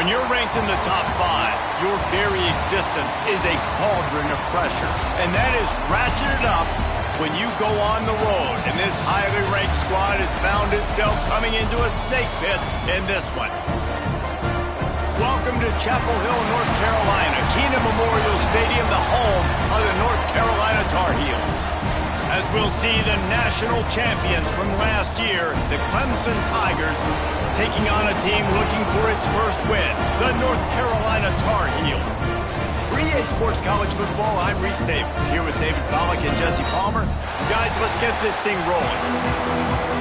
When you're ranked in the top 5, your very existence is a cauldron of pressure. And that is ratcheted up when you go on the road. And this highly ranked squad has found itself coming into a snake pit in this one. Welcome to Chapel Hill, North Carolina, Keenan Memorial Stadium, the home of the North Carolina Tar Heels. As we'll see the national champions from last year, the Clemson Tigers, taking on a team looking for its first win, the North Carolina Tar Heels. For EA Sports College Football, I'm Reese Davis, here with David Pollack and Jesse Palmer. Guys, let's get this thing rolling.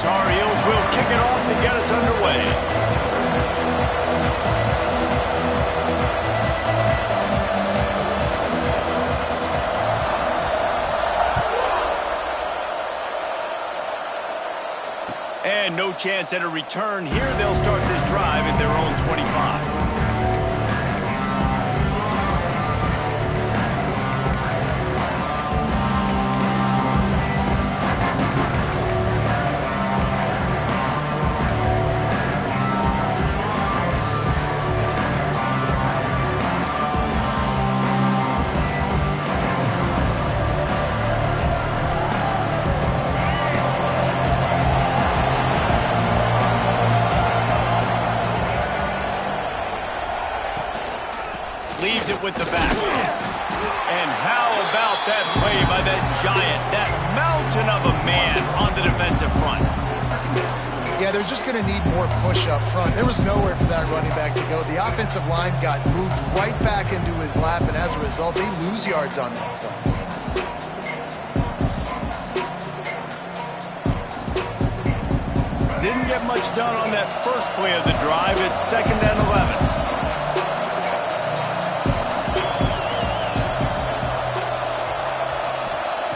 Tar Heels will kick it off to get us underway. And no chance at a return here. They'll start this drive at their own 25. Leaves it with the back. And how about that play by that giant, that mountain of a man on the defensive front? Yeah, they're just going to need more push up front. There was nowhere for that running back to go. The offensive line got moved right back into his lap, and as a result, they lose yards on that play. Didn't get much done on that first play of the drive. It's 2nd and 11.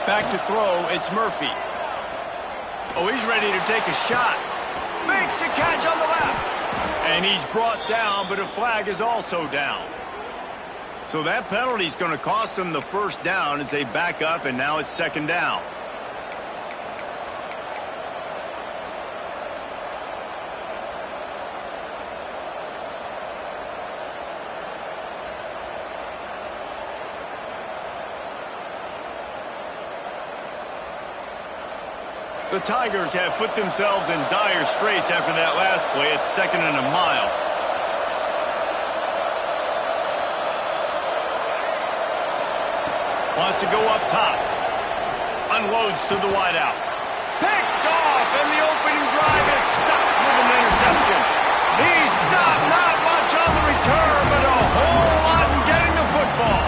Back to throw, it's Murphy. Oh, he's ready to take a shot. Makes a catch on the left. And he's brought down, but a flag is also down. So that penalty's going to cost them the first down as they back up, and now it's 2nd down. The Tigers have put themselves in dire straits after that last play. It's 2nd and a mile. Wants to go up top. Unloads to the wideout. Picked off, and the opening drive is stopped with an interception. He's stopped, not much on the return, but a whole lot in getting the football.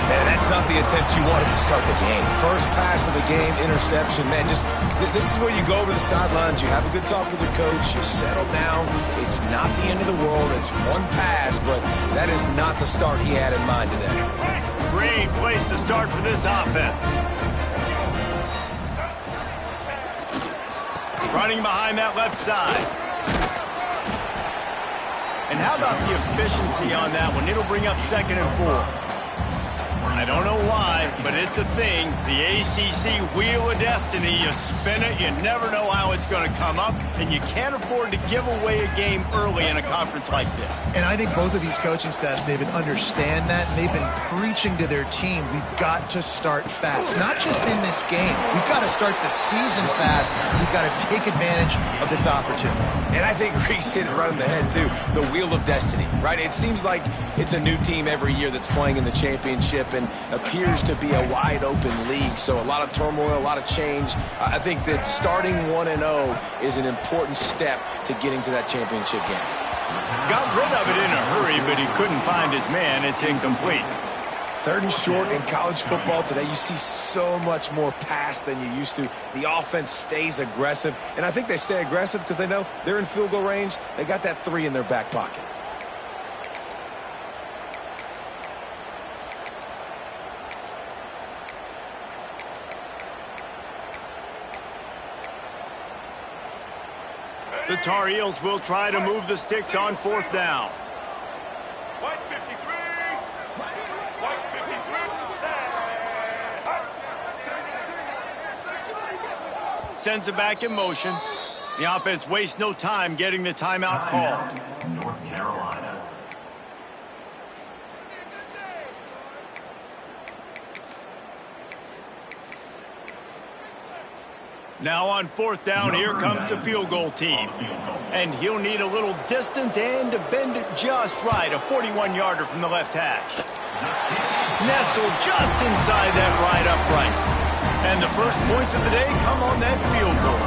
Man, that's not the attempt you wanted to start the game. First pass of the game, interception. Man, this is where you go over the sidelines. You have a good talk with your coach. You settle down. It's not the end of the world. It's one pass, but that is not the start he had in mind today. Great place to start for this offense. Running behind that left side. And how about the efficiency on that one? It'll bring up 2nd and 4. I don't know why, but it's a thing. The ACC Wheel of Destiny, you spin it, you never know how it's going to come up, and you can't afford to give away a game early in a conference like this. And I think both of these coaching staffs, David, understand that, and they've been preaching to their team, we've got to start fast. Not just in this game. We've got to start the season fast. We've got to take advantage of this opportunity. And I think Reese hit it right on the head, too. The Wheel of Destiny, right? It seems like it's a new team every year that's playing in the championship and appears to be a wide-open league. So a lot of turmoil, a lot of change. I think that starting 1-0 is an important step to getting to that championship game. Got rid of it in a hurry, but he couldn't find his man. It's incomplete. 3rd and short in college football today. You see so much more pass than you used to. The offense stays aggressive, and I think they stay aggressive because they know they're in field goal range. They got that 3 in their back pocket. The Tar Heels will try to move the sticks on 4th down. Sends it back in motion. The offense wastes no time getting the timeout called. North Carolina. Now on 4th down, here comes the field goal team. And he'll need a little distance and to bend it just right. A 41-yarder from the left hash. Nestled just inside that right upright. And the first points of the day come on that field goal.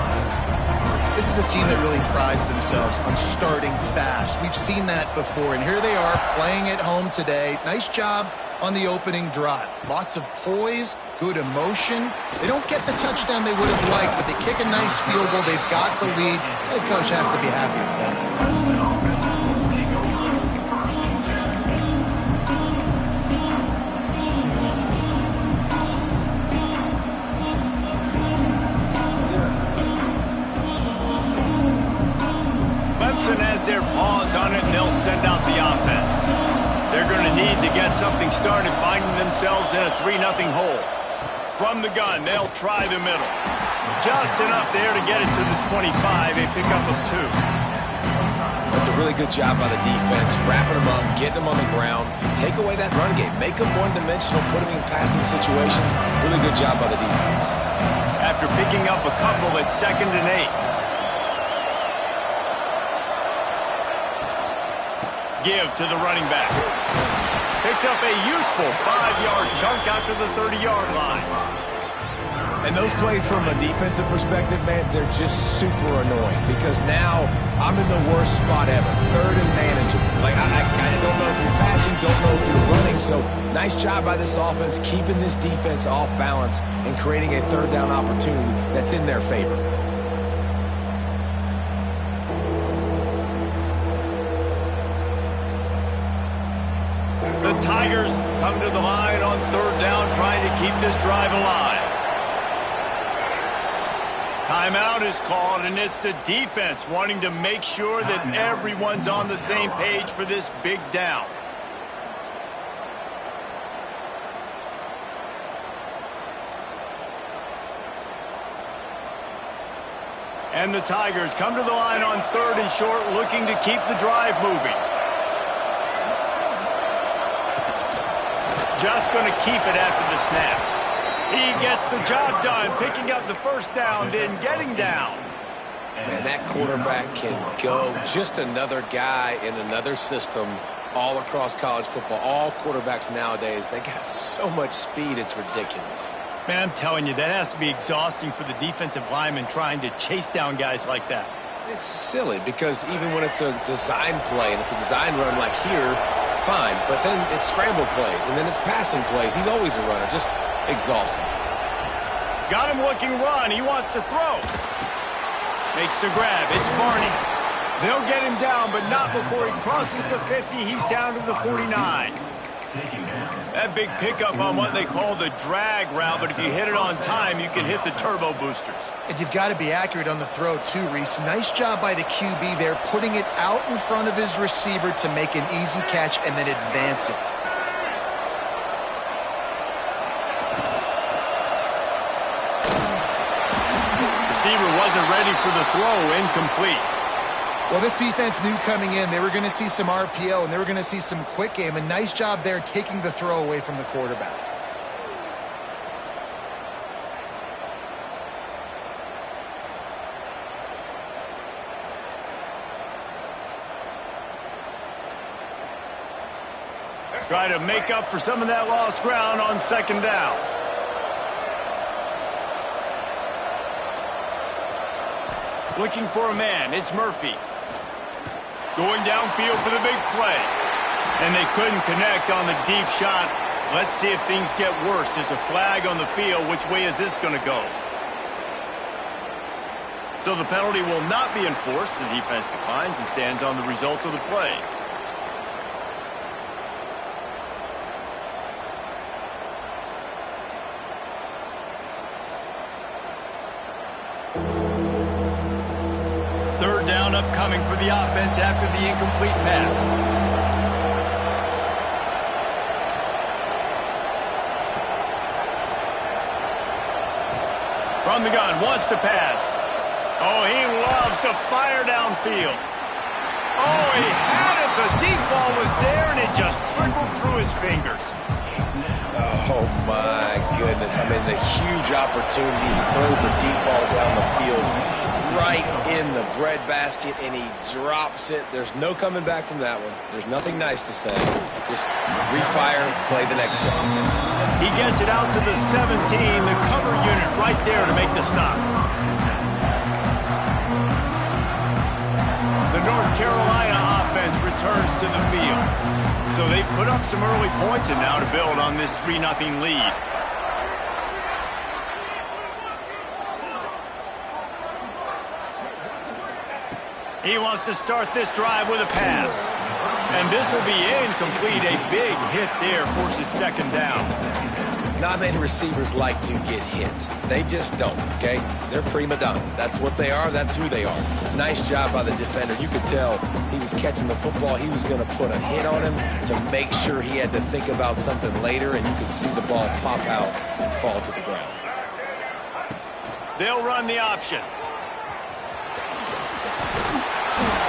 This is a team that really prides themselves on starting fast. We've seen that before, and here they are playing at home today. Nice job on the opening drive. Lots of poise, good emotion. They don't get the touchdown they would have liked, but they kick a nice field goal. They've got the lead. Head coach has to be happy with that. Clemson has their paws on it, and they'll send out the offense. They're going to need to get something started, finding themselves in a 3-0 hole. From the gun, they'll try the middle. Just enough there to get it to the 25, a pickup of 2. That's a really good job by the defense, wrapping them up, getting them on the ground, take away that run game, make them one-dimensional, put them in passing situations. Really good job by the defense. After picking up a couple, it's 2nd and 8. Give to the running back. Picks up a useful 5-yard chunk after the 30-yard line. And those plays from a defensive perspective, man, they're just super annoying because now I'm in the worst spot ever. 3rd and manageable. Like, I don't know if you're passing, don't know if you're running. So nice job by this offense keeping this defense off balance and creating a 3rd down opportunity that's in their favor. The Tigers come to the line on 3rd down, trying to keep this drive alive. Timeout is called, and it's the defense wanting to make sure that everyone's on the same page for this big down. And the Tigers come to the line on 3rd and short, looking to keep the drive moving. Just going to keep it after the snap. He gets the job done, picking up the 1st down, then getting down. Man, that quarterback can go. Just another guy in another system all across college football. All quarterbacks nowadays, they got so much speed, it's ridiculous. Man, I'm telling you, that has to be exhausting for the defensive lineman trying to chase down guys like that. It's silly because even when it's a design play and it's a design run like here, fine, but then it's scramble plays, and then it's passing plays. He's always a runner, just exhausting. Got him looking run. He wants to throw. Makes the grab. It's Barney. They'll get him down, but not before he crosses the 50. He's down to the 49. That big pickup on what they call the drag route, but if you hit it on time, you can hit the turbo boosters. And you've got to be accurate on the throw, too, Reese. Nice job by the QB there, putting it out in front of his receiver to make an easy catch and then advance it. Receiver wasn't ready for the throw, incomplete. Well, this defense knew coming in they were going to see some RPO and they were going to see some quick game. A nice job there taking the throw away from the quarterback. Try to make up for some of that lost ground on 2nd down. Looking for a man. It's Murphy. Going downfield for the big play. And they couldn't connect on the deep shot. Let's see if things get worse. There's a flag on the field. Which way is this going to go? So the penalty will not be enforced. The defense declines and stands on the result of the play. windup coming for the offense after the incomplete pass. From the gun, wants to pass. Oh, he loves to fire downfield. Oh, he had it. The deep ball was there, and it just trickled through his fingers. Oh, my goodness. I mean, the huge opportunity. He throws the deep ball down the field right in the breadbasket, and he drops it. There's no coming back from that one. There's nothing nice to say. Just refire, play the next play. He gets it out to the 17, the cover unit right there to make the stop. The North Carolina offense returns to the field. So they've put up some early points and now to build on this 3-0 lead. He wants to start this drive with a pass. And this will be incomplete. A big hit there forces second down. Not many receivers like to get hit. They just don't, okay? They're prima donnas. That's what they are. That's who they are. Nice job by the defender. You could tell he was catching the football. He was going to put a hit on him to make sure he had to think about something later, and you could see the ball pop out and fall to the ground. They'll run the option.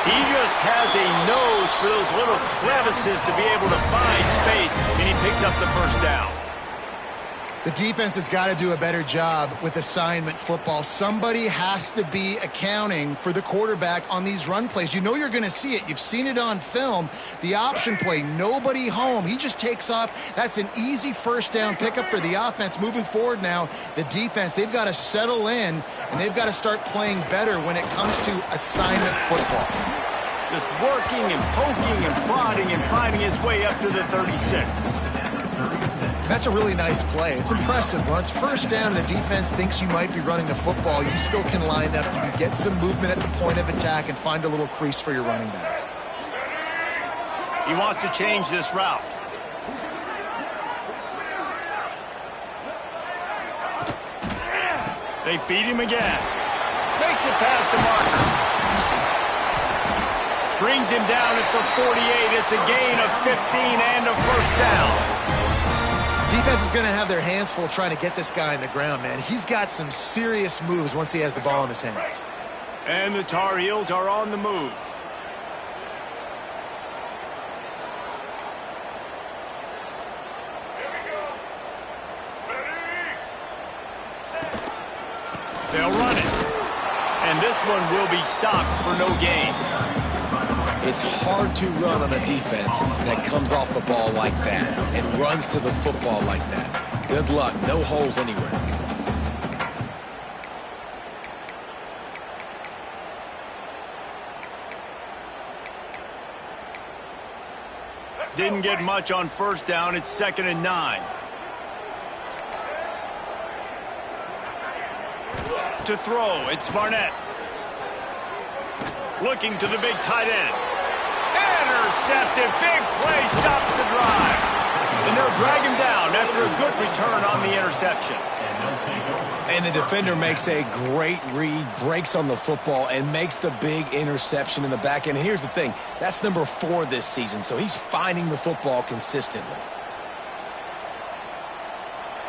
He just has a nose for those little crevices to be able to find space, and he picks up the first down. The defense has got to do a better job with assignment football. Somebody has to be accounting for the quarterback on these run plays. You know you're going to see it. You've seen it on film. The option play, nobody home. He just takes off. That's an easy first down pickup for the offense. Moving forward now, the defense, they've got to settle in, and they've got to start playing better when it comes to assignment football. Just working and poking and prodding and finding his way up to the 36. That's a really nice play. It's impressive. When it's first down and the defense thinks you might be running the football, you still can line up. You can get some movement at the point of attack and find a little crease for your running back. He wants to change this route. They feed him again. Makes it past the marker. Brings him down at the 48. It's a gain of 15 and a first down. Defense is going to have their hands full trying to get this guy on the ground, man. He's got some serious moves once he has the ball in his hands. And the Tar Heels are on the move. They'll run it. And this one will be stopped for no gain. It's hard to run on a defense that comes off the ball like that and runs to the football like that. Good luck. No holes anywhere. Didn't get much on first down. It's 2nd and 9. To throw, it's Barnett. Looking to the big tight end. Intercepted. Big play stops the drive. And they'll drag him down after a good return on the interception. And the defender makes a great read, breaks on the football, and makes the big interception in the back end. And here's the thing. That's number 4 this season, so he's finding the football consistently.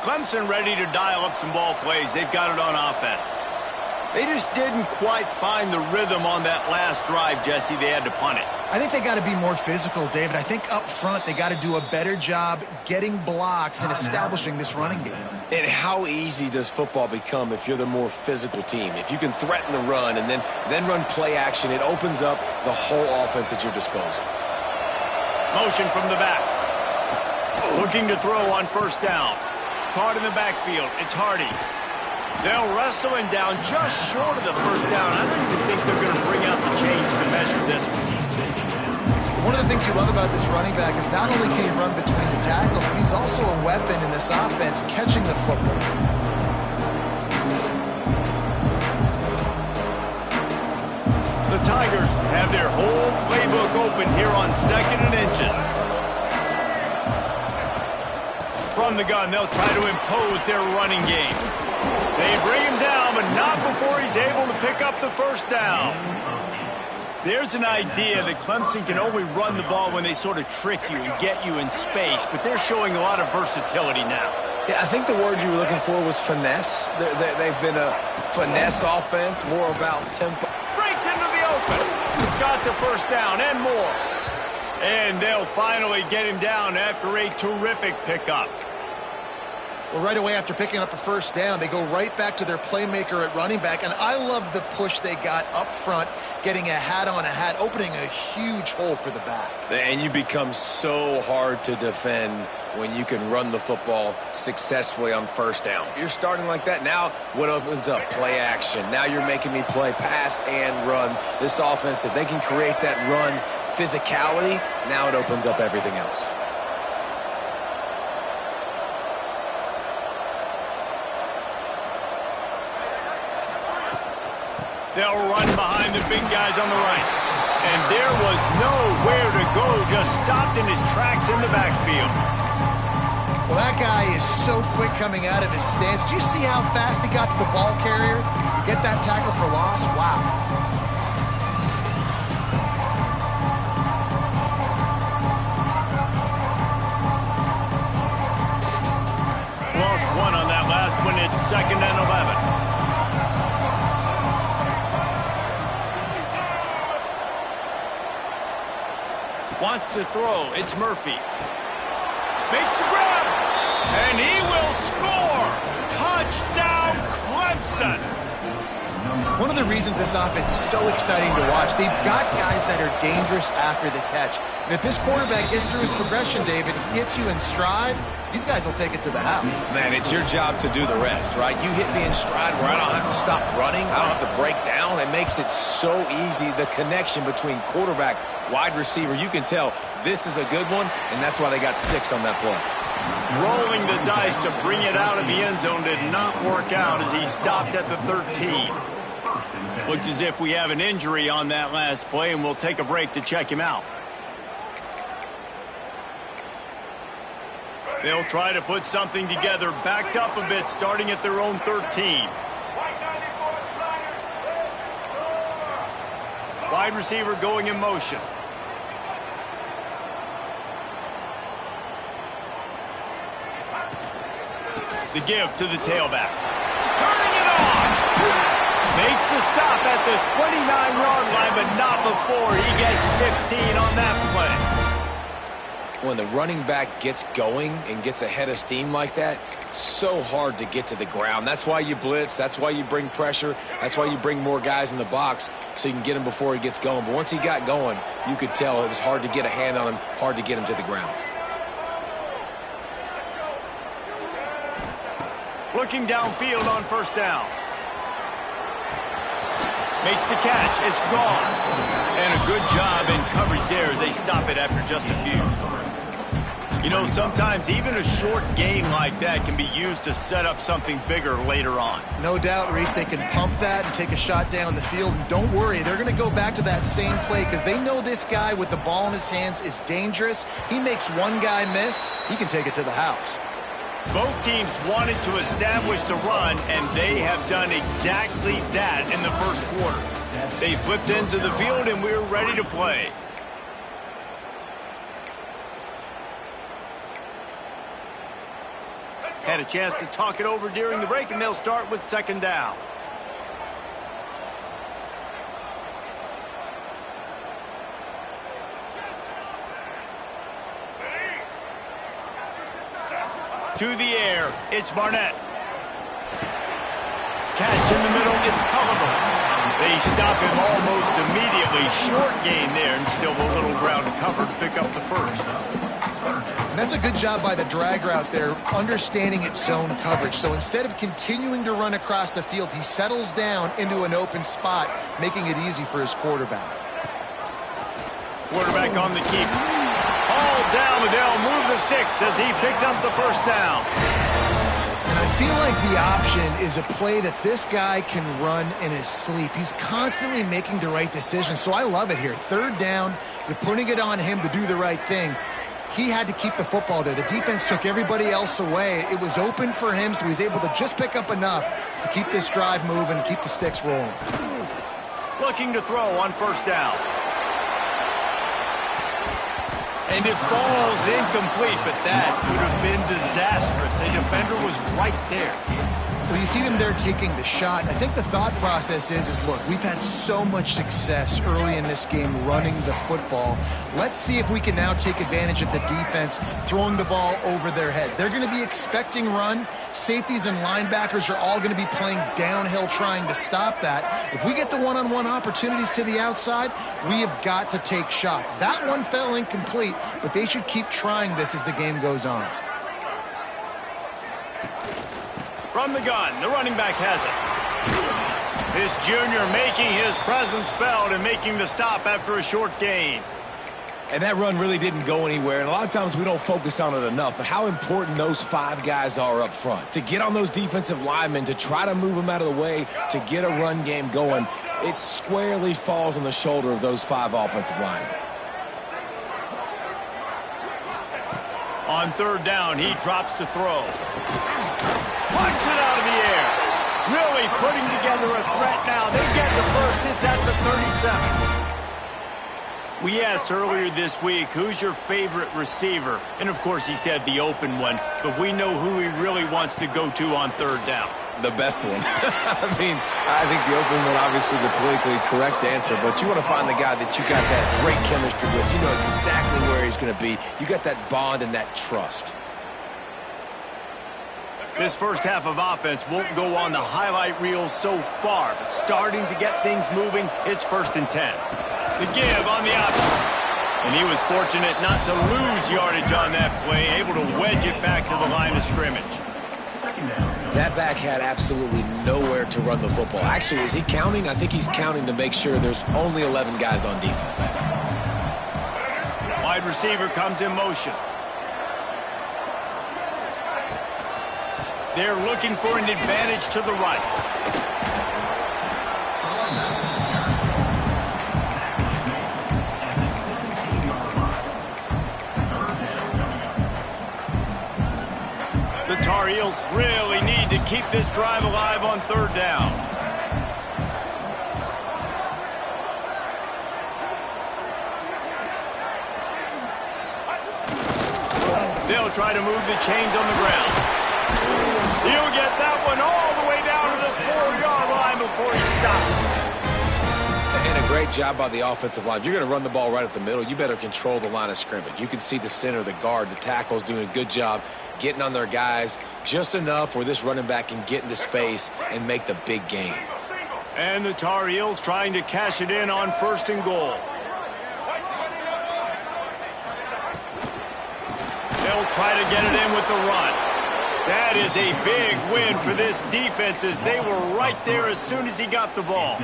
Clemson ready to dial up some ball plays. They've got it on offense. They just didn't quite find the rhythm on that last drive, Jesse. They had to punt it. I think they got to be more physical, David. I think up front they got to do a better job getting blocks and establishing this running game. And how easy does football become if you're the more physical team? If you can threaten the run and then run play action, it opens up the whole offense at your disposal. Motion from the back. Looking to throw on first down. Caught in the backfield. It's Hardy. They'll wrestle him down just short of the first down. I don't even think they're going to bring out the chains to measure this one. One of the things you love about this running back is not only can he run between the tackles, but he's also a weapon in this offense catching the football. The Tigers have their whole playbook open here on 2nd and inches. From the gun, they'll try to impose their running game. They bring him down, but not before he's able to pick up the first down. There's an idea that Clemson can only run the ball when they sort of trick you and get you in space, but they're showing a lot of versatility now. Yeah, I think the word you were looking for was finesse. They've been a finesse offense, more about tempo. Breaks into the open. Got the first down and more. And they'll finally get him down after a terrific pickup. Well, right away after picking up a first down, they go right back to their playmaker at running back. And I love the push they got up front, getting a hat on a hat, opening a huge hole for the back. And you become so hard to defend when you can run the football successfully on first down. You're starting like that. Now what opens up? Play action. Now you're making me play pass and run. This offense, if they can create that run physicality, now it opens up everything else. They'll run behind the big guys on the right. And there was nowhere to go, just stopped in his tracks in the backfield. Well, that guy is so quick coming out of his stance. Did you see how fast he got to the ball carrier? Get that tackle for loss? Wow. Lost one on that last one. It's 2nd and 11. Wants to throw. It's Murphy. Makes the grab. And he will score. Touchdown, Clemson. One of the reasons this offense is so exciting to watch, they've got guys that are dangerous after the catch. And if this quarterback gets through his progression, David, hits you in stride, these guys will take it to the house. Man, it's your job to do the rest, right? You hit me in stride where I don't have to stop running. I don't have to break down. It makes it so easy. The connection between quarterback, wide receiver, you can tell this is a good one, and that's why they got 6 on that play. Rolling the dice to bring it out of the end zone did not work out as he stopped at the 13. Looks as if we have an injury on that last play, and we'll take a break to check him out. They'll try to put something together, backed up a bit, starting at their own 13. Wide receiver going in motion. The give to the tailback. Turning it on. Makes the stop at the 29-yard line, but not before he gets 15 on that play. When the running back gets going and gets ahead of steam like that, so hard to get to the ground. That's why you blitz. That's why you bring pressure. That's why you bring more guys in the box so you can get him before he gets going. But once he got going, you could tell it was hard to get a hand on him, hard to get him to the ground. Looking downfield on first down. Makes the catch. It's gone. And a good job in coverage there as they stop it after just a few. You know, sometimes even a short gain like that can be used to set up something bigger later on. No doubt, Reese, they can pump that and take a shot down the field. And don't worry, they're going to go back to that same play because they know this guy with the ball in his hands is dangerous. He makes one guy miss, he can take it to the house. Both teams wanted to establish the run, and they have done exactly that in the first quarter. They flipped into the field, and we're ready to play. Had a chance to talk it over during the break, and they'll start with 2nd down. To the air, it's Barnett. Catch in the middle, it's Culliver. They stop him almost immediately. Short gain there, and still a little ground to cover to pick up the first. And that's a good job by the drag route there, understanding its zone coverage. So instead of continuing to run across the field, he settles down into an open spot, making it easy for his quarterback. Quarterback on the keep. All down, and they'll move the sticks as he picks up the first down. And I feel like the option is a play that this guy can run in his sleep. He's constantly making the right decision, so I love it here. 3rd down, you're putting it on him to do the right thing. He had to keep the football there. The defense took everybody else away. It was open for him, so he's able to just pick up enough to keep this drive moving, keep the sticks rolling. Looking to throw on first down. And it falls incomplete, but that could have been disastrous. A defender was right there. Well, you see them there taking the shot. I think the thought process is look, we've had so much success early in this game running the football. Let's see if we can now take advantage of the defense throwing the ball over their heads. They're going to be expecting run. Safeties and linebackers are all going to be playing downhill trying to stop that. If we get the one-on-one opportunities to the outside, we have got to take shots. That one fell incomplete, but they should keep trying this as the game goes on. From the gun, the running back has it. This junior making his presence felt and making the stop after a short gain. And that run really didn't go anywhere, and a lot of times we don't focus on it enough, but how important those 5 guys are up front. To get on those defensive linemen, to try to move them out of the way, to get a run game going, it squarely falls on the shoulder of those 5 offensive linemen. On third down, he drops to throw. Punts it out of the air. Really putting together a threat now. They get the first. It's at the 37. We asked earlier this week, who's your favorite receiver? And, of course, he said the open one. But we know who he really wants to go to on third down. The best one. I mean, I think the open one, obviously the politically correct answer, but you want to find the guy that you got that great chemistry with. You know exactly where he's going to be. You got that bond and that trust. This first half of offense won't go on the highlight reel so far, but starting to get things moving, it's 1st and 10. The give on the option. And he was fortunate not to lose yardage on that play, able to wedge it back to the line of scrimmage. That back had absolutely nowhere to run the football. Actually, is he counting? I think he's counting to make sure there's only 11 guys on defense. Wide receiver comes in motion. They're looking for an advantage to the right. The Tar Heels really need to keep this drive alive on third down. They'll try to move the chains on the ground. He'll get that one all the way down to the 4-yard line before he stops. And a great job by the offensive line. If you're going to run the ball right at the middle, you better control the line of scrimmage. You can see the center, the guard, the tackle's doing a good job getting on their guys just enough where this running back can get into space and make the big gain. And the Tar Heels trying to cash it in on 1st and goal. They'll try to get it in with the run. That is a big win for this defense as they were right there as soon as he got the ball.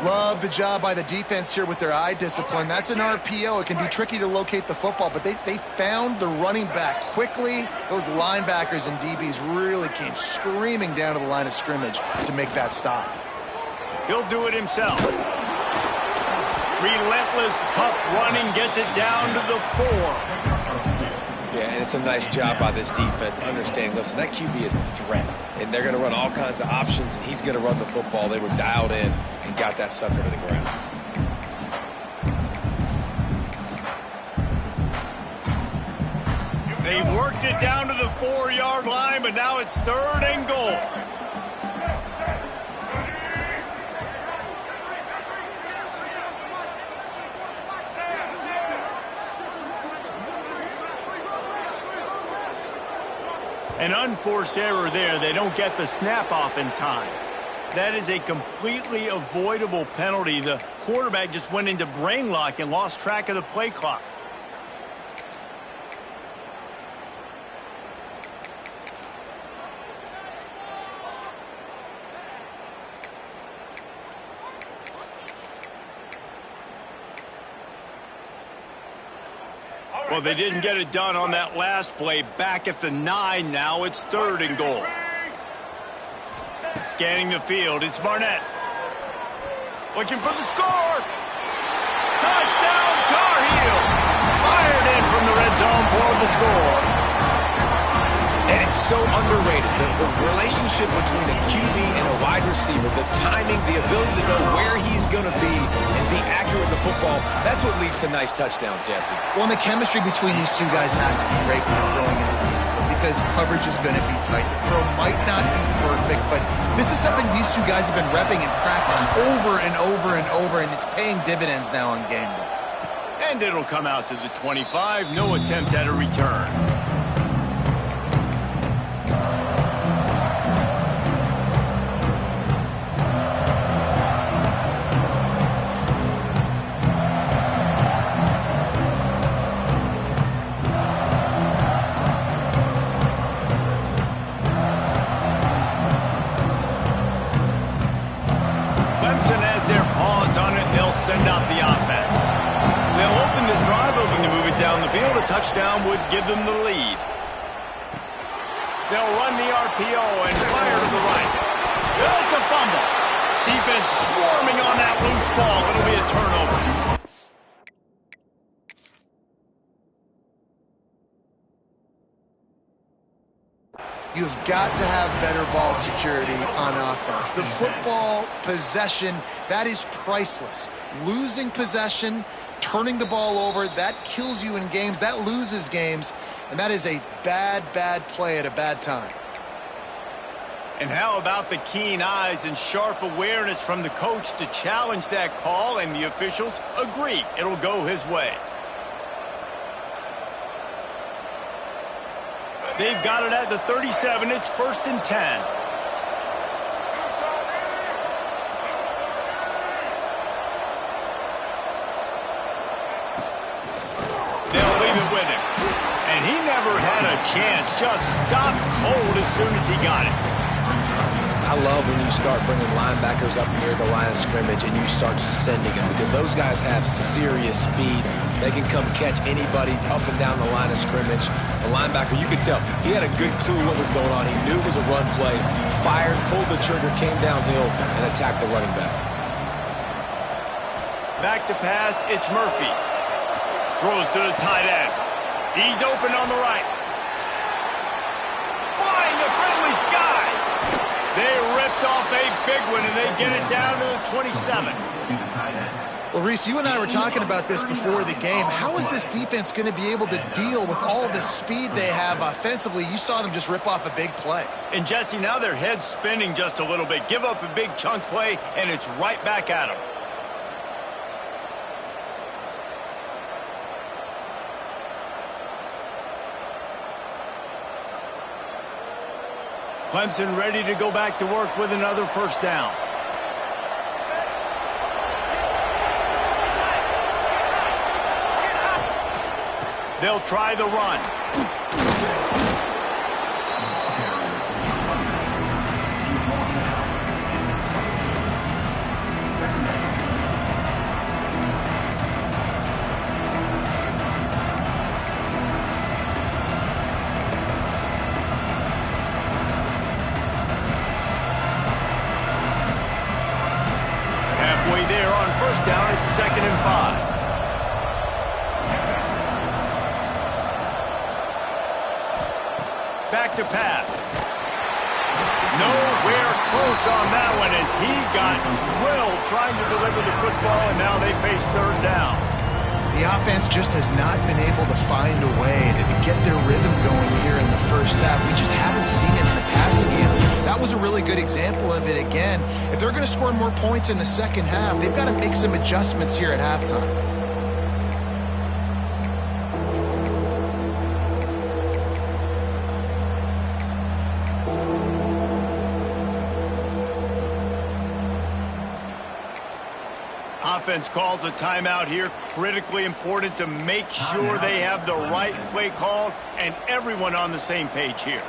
Love the job by the defense here with their eye discipline. That's an RPO. It can be tricky to locate the football, but they found the running back quickly. Those linebackers and DBs really came screaming down to the line of scrimmage to make that stop. He'll do it himself. Relentless, tough running gets it down to the 4. Yeah, and it's a nice job by this defense understanding, listen, that QB is a threat, and they're going to run all kinds of options, and he's going to run the football. They were dialed in and got that sucker to the ground. They worked it down to the 4-yard line, but now it's 3rd and goal. An unforced error there. They don't get the snap off in time. That is a completely avoidable penalty. The quarterback just went into brain lock and lost track of the play clock. Well, they didn't get it done on that last play. Back at the 9 now. It's 3rd and goal. Scanning the field. It's Barnett. Looking for the score. Touchdown, Tar Heels. Fired in from the red zone for the score. And And it's so underrated. The relationship between a QB and a wide receiver, the timing, the ability to know where he's going to be and be accurate with the football, that's what leads to nice touchdowns, Jesse. Well, and the chemistry between these two guys has to be great when you're throwing into the end zone because coverage is going to be tight. The throw might not be perfect, but this is something these two guys have been repping in practice over and over and over, and it's paying dividends now on game day. And it'll come out to the 25. No attempt at a return. Clemson has their paws on it. They'll send out the offense. They'll open this drive, hoping to move it down the field. A touchdown would give them the lead. They'll run the RPO and fire to the right. It's a fumble. Defense swarming on that loose ball. It'll be a turnover. You've got to have better ball security on offense. The football possession, that is priceless. Losing possession, turning the ball over, that kills you in games, that loses games, and that is a bad, bad play at a bad time. And how about the keen eyes and sharp awareness from the coach to challenge that call, and the officials agree it'll go his way. They've got it at the 37. It's 1st and 10. They'll leave it with him. And he never had a chance. Just stopped cold as soon as he got it. I love when you start bringing linebackers up near the line of scrimmage and you start sending them because those guys have serious speed. They can come catch anybody up and down the line of scrimmage. The linebacker, you could tell, he had a good clue what was going on. He knew it was a run play, fired, pulled the trigger, came downhill, and attacked the running back. Back to pass, it's Murphy. Throws to the tight end. He's open on the right. Flying the friendly skies. They ripped off a big one, and they get it down to the 27. Well, Reese, you and I were talking about this before the game. How is this defense going to be able to deal with all the speed they have offensively? You saw them just rip off a big play. And, Jesse, now their head's spinning just a little bit. Give up a big chunk play, and it's right back at them. Clemson ready to go back to work with another first down. They'll try the run. Halfway there on first down, it's 2nd and 5. Back to pass. Nowhere close on that one as he got drilled trying to deliver the football, and now they face 3rd down. The offense just has not been able to find a way to get their rhythm going here in the first half. We just haven't seen it in the passing game. That was a really good example of it again. If they're going to score more points in the second half, they've got to make some adjustments here at halftime. Offense calls a timeout here. Critically important to make sure they have the right play called and everyone on the same page here.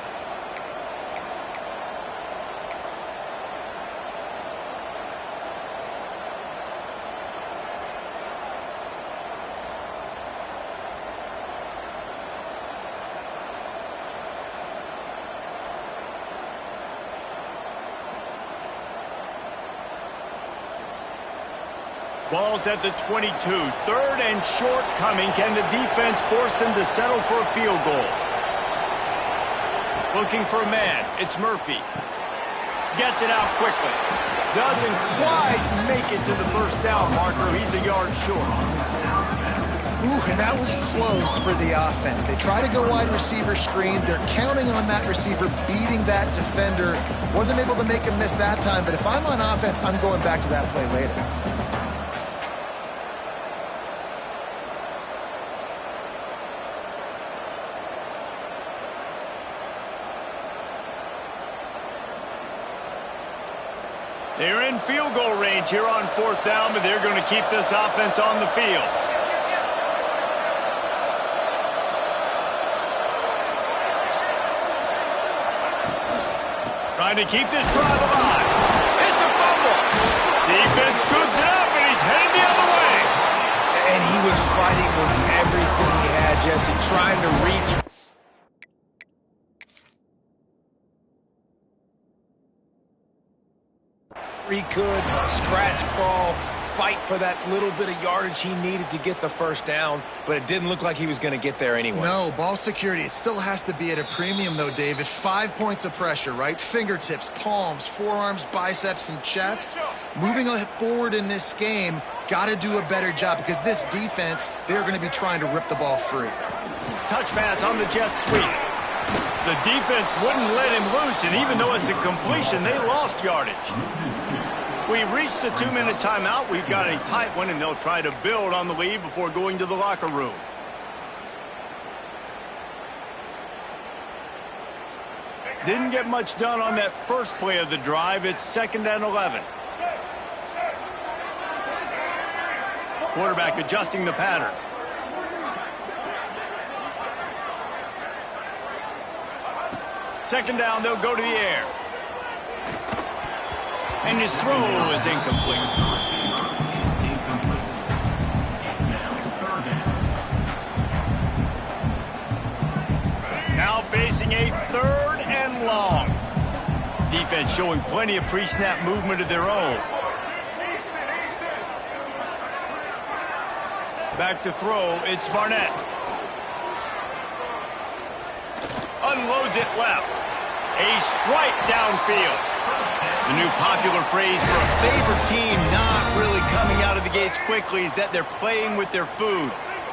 Ball's at the 22. 3rd and short coming. Can the defense force them to settle for a field goal? Looking for a man. It's Murphy. Gets it out quickly. Doesn't quite make it to the first down marker. He's a yard short. Ooh, and that was close for the offense. They try to go wide receiver screen. They're counting on that receiver beating that defender. Wasn't able to make him miss that time, but if I'm on offense, I'm going back to that play later. They're in field goal range here on 4th down, but they're going to keep this offense on the field. Trying to keep this drive alive. It's a fumble. Defense scoops it up, and he's headed the other way. And he was fighting with everything he had, Jesse, trying to reach. He could scratch, crawl, fight for that little bit of yardage he needed to get the first down, but it didn't look like he was going to get there anyway. No, ball security, it still has to be at a premium, though, David. 5 points of pressure, right? Fingertips, palms, forearms, biceps, and chest. Moving forward in this game, got to do a better job because this defense, they're going to be trying to rip the ball free. Touch pass on the jet sweep. The defense wouldn't let him loose, and even though it's a completion, they lost yardage. We've reached the 2-minute timeout. We've got a tight one, and they'll try to build on the lead before going to the locker room. Didn't get much done on that first play of the drive. It's 2nd and 11. Quarterback adjusting the pattern. Second down, they'll go to the air. And his throw is incomplete. Now facing a 3rd and long. Defense showing plenty of pre-snap movement of their own. Back to throw, it's Barnett. Unloads it left. A strike downfield. The new popular phrase for a favorite team not really coming out of the gates quickly is that they're playing with their food.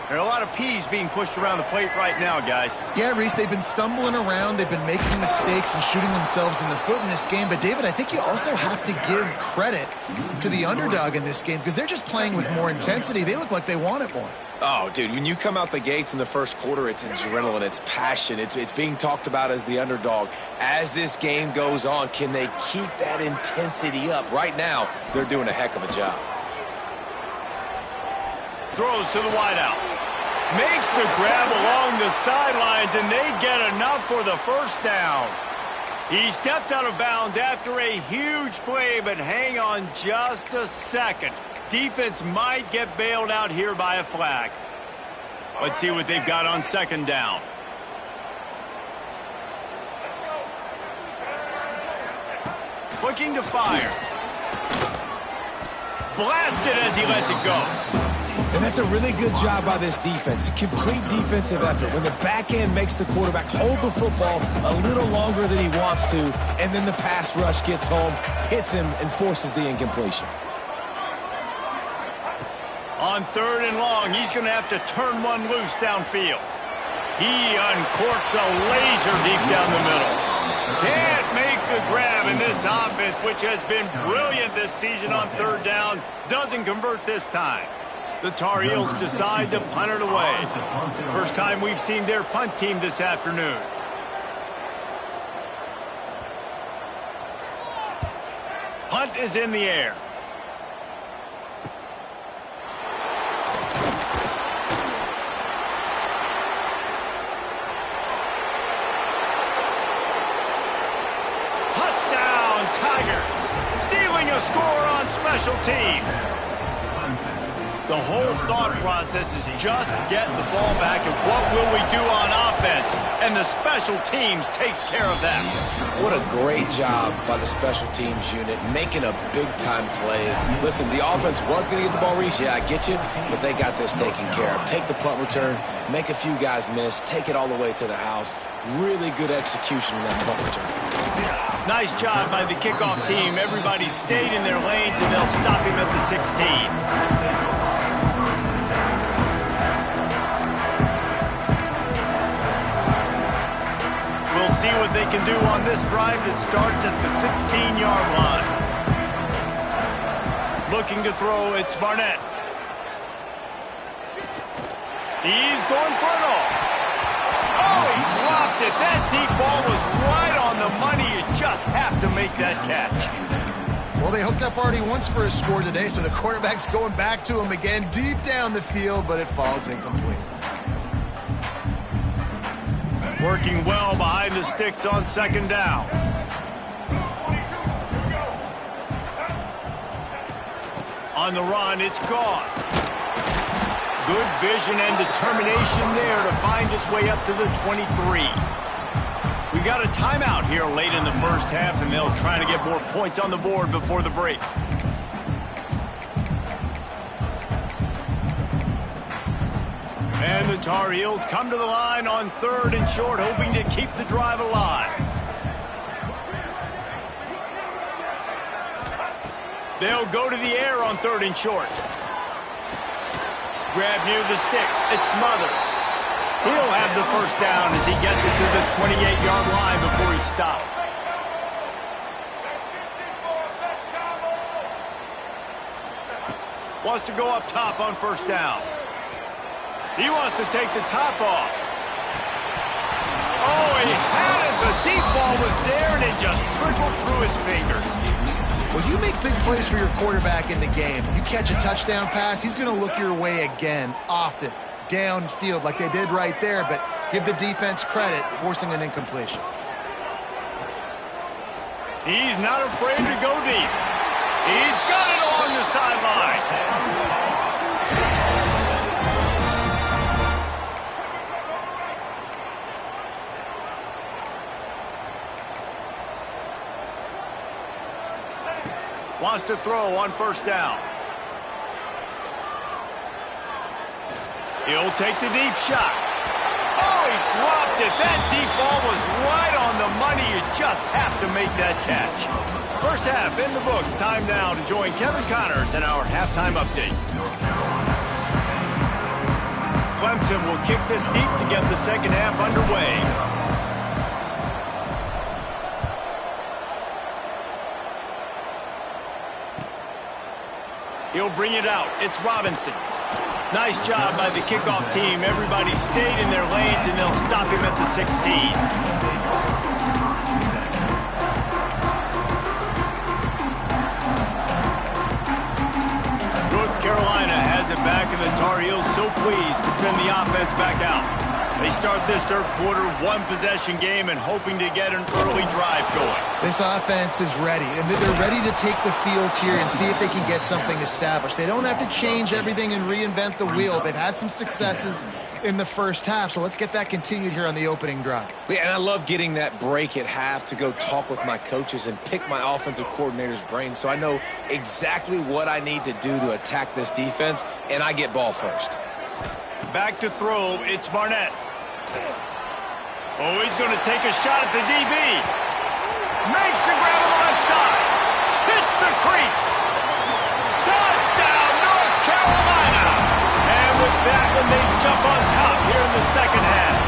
There are a lot of peas being pushed around the plate right now, guys. Yeah, Reese, they've been stumbling around. They've been making mistakes and shooting themselves in the foot in this game. But, David, I think you also have to give credit to the underdog in this game because they're just playing with more intensity. They look like they want it more. Oh, dude, when you come out the gates in the first quarter, it's adrenaline, it's passion, it's being talked about as the underdog. As this game goes on, can they keep that intensity up? Right now, they're doing a heck of a job. Throws to the wideout. Makes the grab along the sidelines, and they get enough for the first down. He steps out of bounds after a huge play, but hang on just a second. Defense might get bailed out here by a flag. Let's see what they've got on 2nd down. Looking to fire. Blasted as he lets it go. And that's a really good job by this defense. A complete defensive effort. When the back end makes the quarterback hold the football a little longer than he wants to, and then the pass rush gets home, hits him, and forces the incompletion. On 3rd and long, he's going to have to turn one loose downfield. He uncorks a laser deep down the middle. Can't make the grab, and this offense, which has been brilliant this season on 3rd down, doesn't convert this time. The Tar Heels decide to punt it away. First time we've seen their punt team this afternoon. Punt is in the air. Touchdown, Tigers. Stealing a score on special teams. The whole thought process is just get the ball back and what will we do on offense? And the special teams takes care of that. What a great job by the special teams unit, making a big-time play. Listen, the offense was going to get the ball, Reese. Yeah, I get you, but they got this taken care of. Take the punt return, make a few guys miss, take it all the way to the house. Really good execution in that punt return. Nice job by the kickoff team. Everybody stayed in their lanes, and they'll stop him at the 16. We'll see what they can do on this drive that starts at the 16-yard line. Looking to throw, it's Barnett. He's going for it all. Oh, he dropped it. That deep ball was right on the money. You just have to make that catch. Well, they hooked up already once for a score today, so the quarterback's going back to him again deep down the field, but it falls incomplete. Working well behind the sticks on second down. On the run, it's Goss. Good vision and determination there to find his way up to the 23. We got a timeout here late in the first half, and they'll try to get more points on the board before the break. And the Tar Heels come to the line on 3rd and short, hoping to keep the drive alive. They'll go to the air on 3rd and short. Grab near the sticks. It's Smothers. He'll have the first down as he gets it to the 28-yard line before he stops. Wants to go up top on first down. He wants to take the top off. Oh, he had it. The deep ball was there, and it just trickled through his fingers. Well, you make big plays for your quarterback in the game. You catch a touchdown pass, he's going to look your way again, often, downfield like they did right there, but give the defense credit, forcing an incompletion. He's not afraid to go deep. He's got it along the sideline. Wants to throw on first down. He'll take the deep shot. Oh, he dropped it. That deep ball was right on the money. You just have to make that catch. First half in the books. Time now to join Kevin Connors in our halftime update. Clemson will kick this deep to get the second half underway. He'll bring it out. It's Robinson. Nice job by the kickoff team. Everybody stayed in their lanes, and they'll stop him at the 16. North Carolina has it back, and the Tar Heels so pleased to send the offense back out. They start this third quarter, one-possession game, and hoping to get an early drive going. This offense is ready, and they're ready to take the field here and see if they can get something established. They don't have to change everything and reinvent the wheel. They've had some successes in the first half, so let's get that continued here on the opening drive. Yeah, and I love getting that break at half to go talk with my coaches and pick my offensive coordinator's brain so I know exactly what I need to do to attack this defense, and I get ball first. Back to throw, it's Barnett. Oh, he's going to take a shot at the DB. Makes the grab on the left side. Hits the crease. Touchdown, North Carolina. And with that one, they jump on top here in the second half.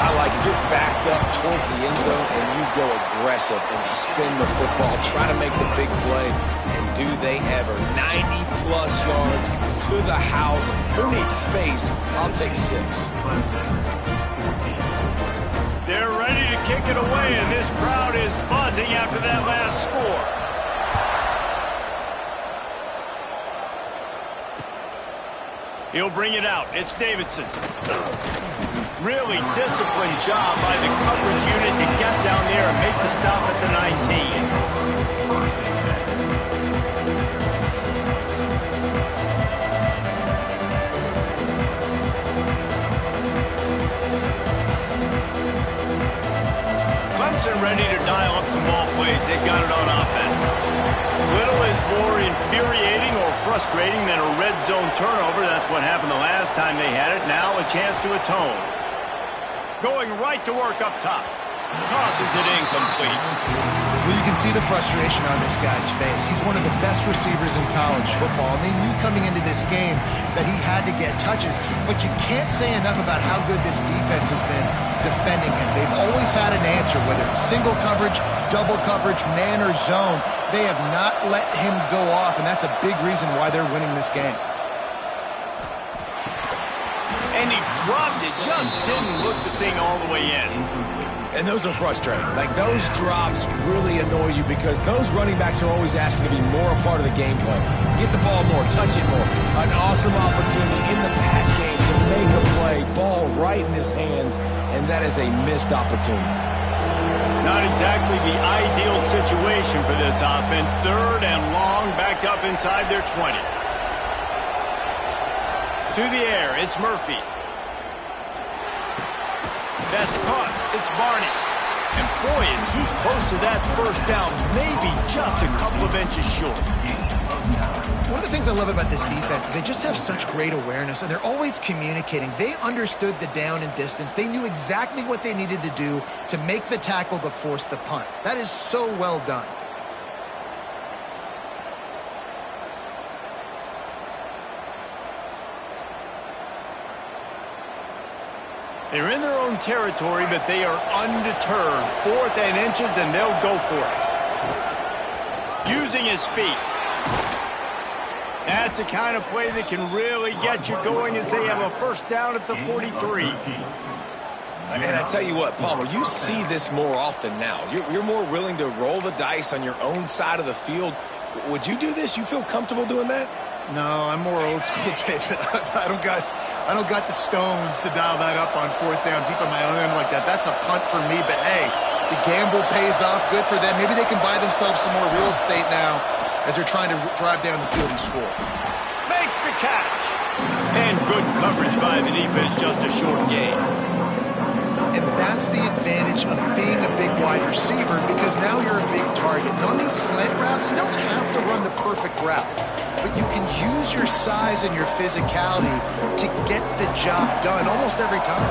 I like it. You're backed up towards the end zone, and you go aggressive and spin the football. Try to make the big play. And do they ever. 90-plus yards to the house. Who needs space? I'll take 6. They're ready to kick it away, and this crowd is buzzing after that last score. He'll bring it out. It's Davidson. Really disciplined job by the coverage unit to get down there and make the stop at the 19. Clemson ready to dial up some ball plays. They got it on offense. Little is more infuriating or frustrating than a red zone turnover. That's what happened the last time they had it. Now a chance to atone. Going right to work up top. Tosses it incomplete. Well, you can see the frustration on this guy's face. He's one of the best receivers in college football, and they knew coming into this game that he had to get touches, but you can't say enough about how good this defense has been defending him. They've always had an answer, whether it's single coverage, double coverage, man or zone. They have not let him go off, and that's a big reason why they're winning this game. And he dropped it, just didn't look the thing all the way in. And those are frustrating. Like, those drops really annoy you because those running backs are always asking to be more a part of the game plan. Get the ball more, touch it more. An awesome opportunity in the pass game to make a play, ball right in his hands, and that is a missed opportunity. Not exactly the ideal situation for this offense. 3rd and long, backed up inside their 20. To the air, it's Murphy. That's caught. It's Barney. And boy, is he close to that first down, maybe just a couple of inches short. One of the things I love about this defense is they just have such great awareness, and they're always communicating. They understood the down and distance. They knew exactly what they needed to do to make the tackle to force the punt. That is so well done. They're in their own territory, but they are undeterred. 4th and inches, and they'll go for it. Using his feet. That's the kind of play that can really get you going as they have a first down at the 43. And I tell you what, Palmer, you see this more often now. You're more willing to roll the dice on your own side of the field. Would you do this? You feel comfortable doing that? No, I'm more old school, David. I don't got the stones to dial that up on 4th down deep on my own end like that. That's a punt for me, but hey, the gamble pays off. Good for them. Maybe they can buy themselves some more real estate now as they're trying to drive down the field and score. Makes the catch. And good coverage by the defense, just a short gain. And that's the advantage of being a big wide receiver, because now you're a big target. And on these slant routes, you don't have to run the perfect route, but you can use your size and your physicality to get the job done almost every time.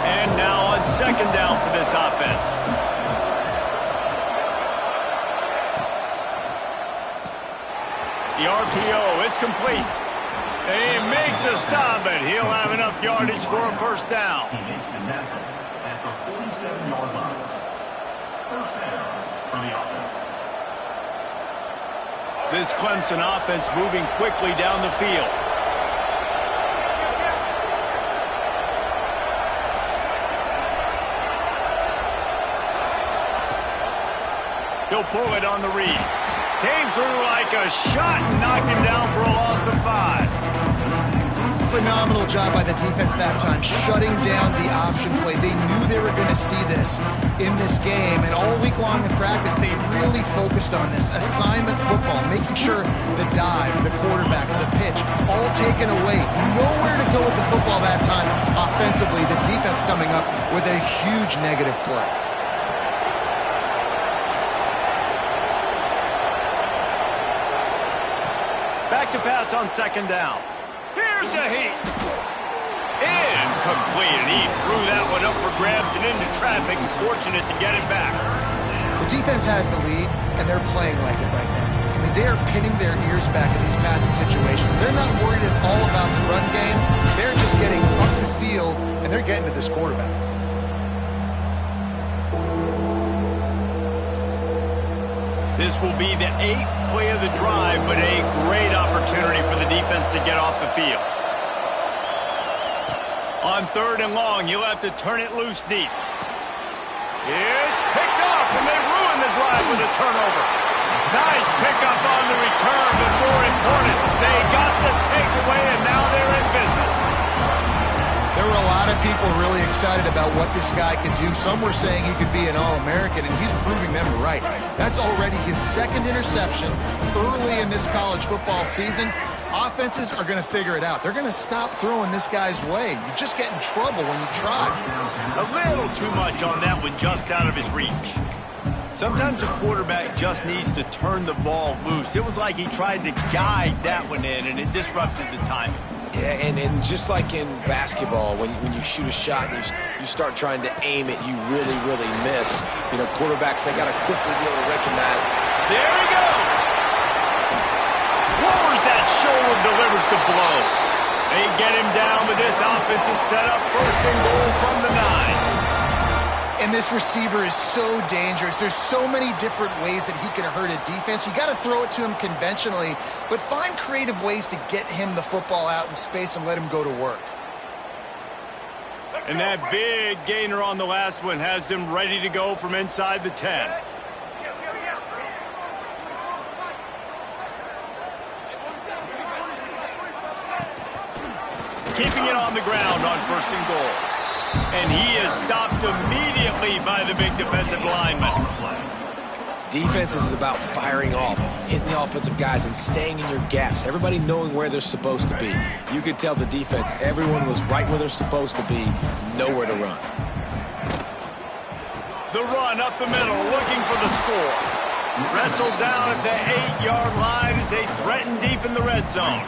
And now on 2nd down for this offense. The RPO, it's complete. They make the stop, and he'll have enough yardage for a first down. He makes the tackle at the 47-yard line. First down for the offense. This Clemson offense moving quickly down the field. He'll pull it on the read. Came through like a shot and knocked him down for a loss of 5. Phenomenal job by the defense that time, shutting down the option play. They knew they were going to see this in this game, and all week long in practice, they really focused on this assignment football, making sure the dive, the quarterback, the pitch, all taken away. Nowhere to go with the football that time offensively. The defense coming up with a huge negative play. Back to pass on 2nd down. Here's a heat. Incomplete, and he threw that one up for grabs and into traffic. Fortunate to get it back. The defense has the lead, and they're playing like it right now. I mean, they are pinning their ears back in these passing situations. They're not worried at all about the run game. They're just getting up the field, and they're getting to this quarterback. This will be the 8th play of the drive, but a great opportunity for the defense to get off the field. On 3rd and long, you'll have to turn it loose deep. It's picked off, and they ruin the drive with a turnover. Nice pickup on the return, but more important, they got the takeaway, and now they're in business. There were a lot of people really excited about what this guy could do. Some were saying he could be an All-American, and he's proving them right. That's already his 2nd interception early in this college football season. Offenses are going to figure it out. They're going to stop throwing this guy's way. You just get in trouble when you try. A little too much on that one, just out of his reach. Sometimes a quarterback just needs to turn the ball loose. It was like he tried to guide that one in, and it disrupted the timing. Yeah, and just like in basketball, when you shoot a shot and you start trying to aim it, you really, really miss. You know, quarterbacks, they got to quickly be able to recognize. There he goes. Lowers that shoulder, delivers the blow. They get him down, but this offense is set up 1st and goal from the 9. And this receiver is so dangerous. There's so many different ways that he can hurt a defense. You got to throw it to him conventionally, but find creative ways to get him the football out in space and let him go to work. And that big gainer on the last one has them ready to go from inside the 10. Keeping it on the ground on 1st and goal. And he is stopped immediately by the big defensive lineman. Defense is about firing off, hitting the offensive guys, and staying in your gaps. Everybody knowing where they're supposed to be. You could tell the defense, everyone was right where they're supposed to be, nowhere to run. The run up the middle, looking for the score. Wrestled down at the 8-yard line as they threaten deep in the red zone.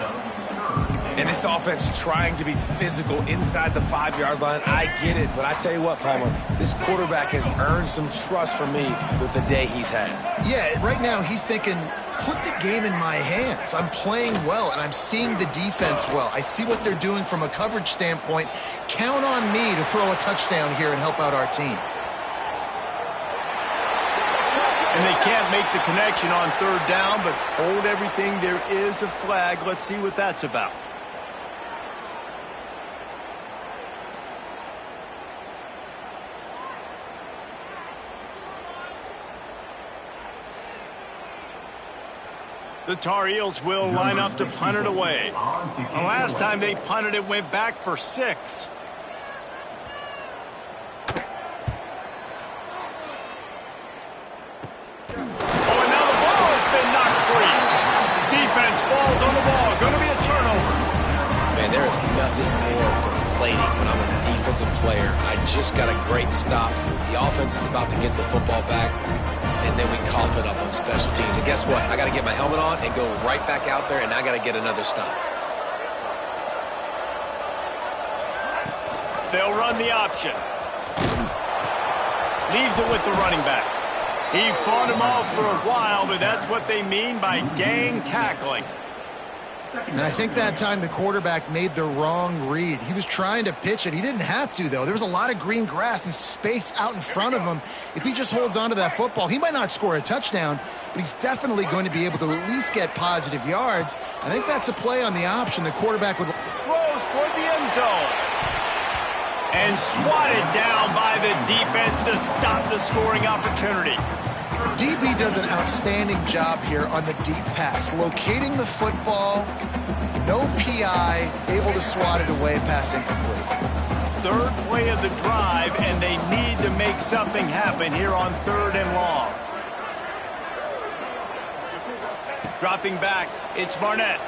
And this offense trying to be physical inside the 5-yard line. I get it, but I tell you what, Palmer, this quarterback has earned some trust from me with the day he's had. Yeah, right now he's thinking, put the game in my hands. I'm playing well, and I'm seeing the defense well. I see what they're doing from a coverage standpoint. Count on me to throw a touchdown here and help out our team. And they can't make the connection on 3rd down, but hold everything. There is a flag. Let's see what that's about. The Tar Heels will line up to punt it away. The last time they punted it went back for 6. There is nothing more deflating when I'm a defensive player. I just got a great stop. The offense is about to get the football back, and then we cough it up on special teams. And guess what? I got to get my helmet on and go right back out there, and I got to get another stop. They'll run the option. Leaves it with the running back. He fought him off for a while, but that's what they mean by gang tackling. And I think that time the quarterback made the wrong read. He was trying to pitch it. He didn't have to, though. There was a lot of green grass and space out in front of him. If he just holds on to that football, he might not score a touchdown, but he's definitely going to be able to at least get positive yards. I think that's a play on the option. The quarterback would... Throws toward the end zone. And swatted down by the defense to stop the scoring opportunity. DB does an outstanding job here on the deep pass, locating the football, no PI, able to swat it away, pass incomplete. 3rd play of the drive, and they need to make something happen here on 3rd and long. Dropping back, it's Barnett.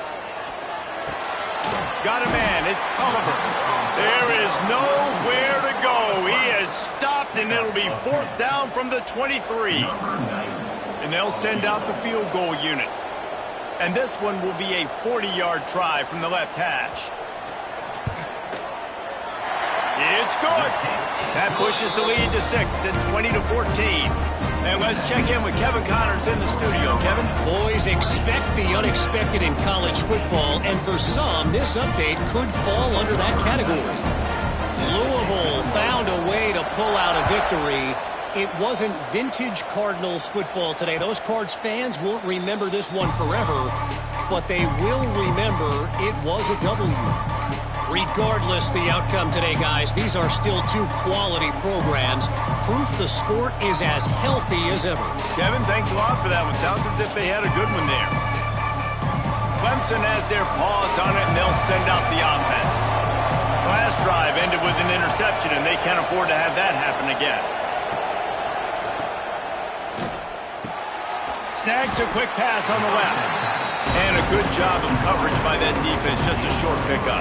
Got a man, it's Culliver. There is nowhere to go. He is stopped, and it'll be 4th down from the 23. And they'll send out the field goal unit. And this one will be a 40-yard try from the left hash. It's good. That pushes the lead to 6 at 20-14. And let's check in with Kevin Connors in the studio. Kevin? Boys, expect the unexpected in college football, and for some, this update could fall under that category. Louisville found a way to pull out a victory. It wasn't vintage Cardinals football today. Those Cards fans won't remember this one forever, but they will remember it was a W. Regardless the outcome today, guys, these are still 2 quality programs. Proof the sport is as healthy as ever. Kevin, thanks a lot for that one. Sounds as if they had a good one there. Clemson has their paws on it, and they'll send out the offense. Last drive ended with an interception, and they can't afford to have that happen again. Snags a quick pass on the left. And a good job of coverage by that defense, just a short pickup.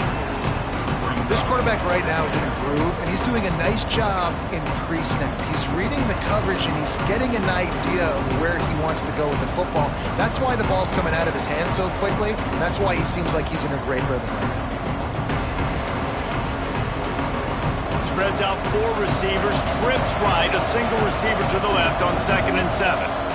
This quarterback right now is in a groove, and he's doing a nice job in pre-snap. He's reading the coverage, and he's getting an idea of where he wants to go with the football. That's why the ball's coming out of his hands so quickly, and that's why he seems like he's in a great rhythm right now. Spreads out 4 receivers, trips right, a single receiver to the left on 2nd and 7.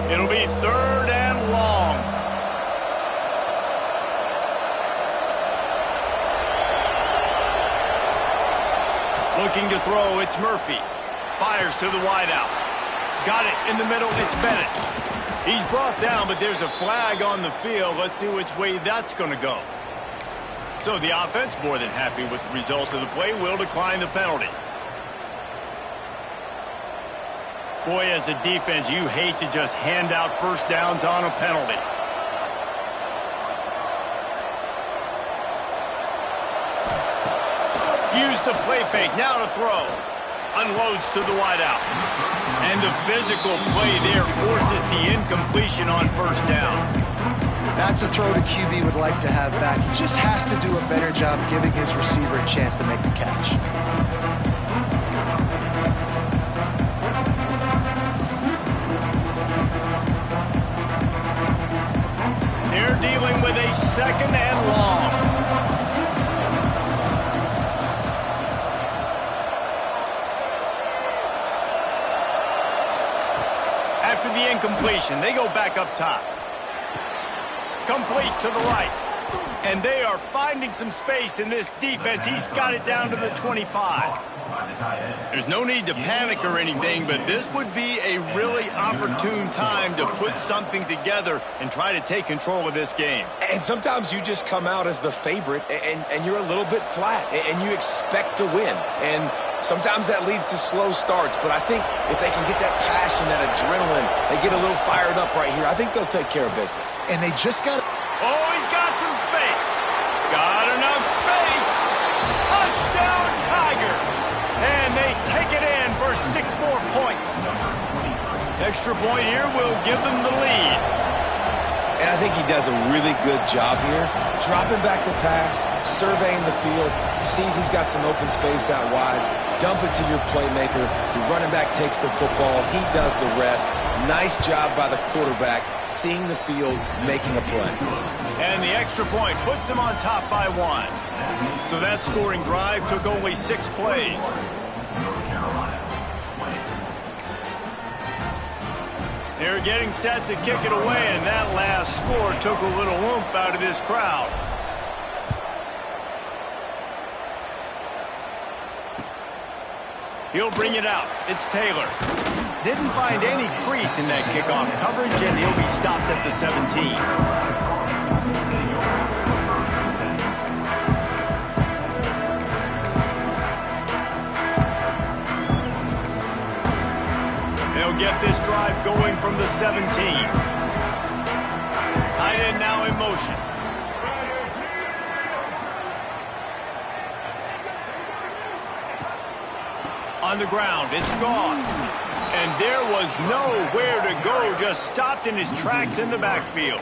It'll be 3rd and long. Looking to throw, it's Murphy. Fires to the wideout. Got it in the middle, it's Bennett. He's brought down, but there's a flag on the field. Let's see which way that's going to go. So the offense, more than happy with the result of the play, will decline the penalty. Boy, as a defense, you hate to just hand out first downs on a penalty. Use the play fake, now to throw. Unloads to the wideout. And the physical play there forces the incompletion on first down. That's a throw the QB would like to have back. He just has to do a better job giving his receiver a chance to make the catch. They're dealing with a 2nd and long. After the incompletion, they go back up top. Complete to the right. And they are finding some space in this defense. He's got it down to the 25. There's no need to panic or anything, but this would be a really opportune time to put something together and try to take control of this game. And sometimes you just come out as the favorite, and you're a little bit flat, and you expect to win. And sometimes that leads to slow starts, but I think if they can get that passion, that adrenaline, they get a little fired up right here, I think they'll take care of business. And they just got... Oh, he's got some space. Got enough space. Touchdown, Tigers. And they take it in for 6 more points. Extra point here will give them the lead. And I think he does a really good job here. Dropping back to pass, surveying the field, sees he's got some open space out wide, dump it to your playmaker. Your running back takes the football. He does the rest. Nice job by the quarterback, seeing the field, making a play. And the extra point puts them on top by 1. So that scoring drive took only 6 plays. They're getting set to kick it away, and that last score took a little oomph out of this crowd. He'll bring it out. It's Taylor. Didn't find any crease in that kickoff coverage, and he'll be stopped at the 17. They'll get this drive going from the 17. Tight end now in motion. On the ground, it's gone. And there was nowhere to go, just stopped in his tracks in the backfield.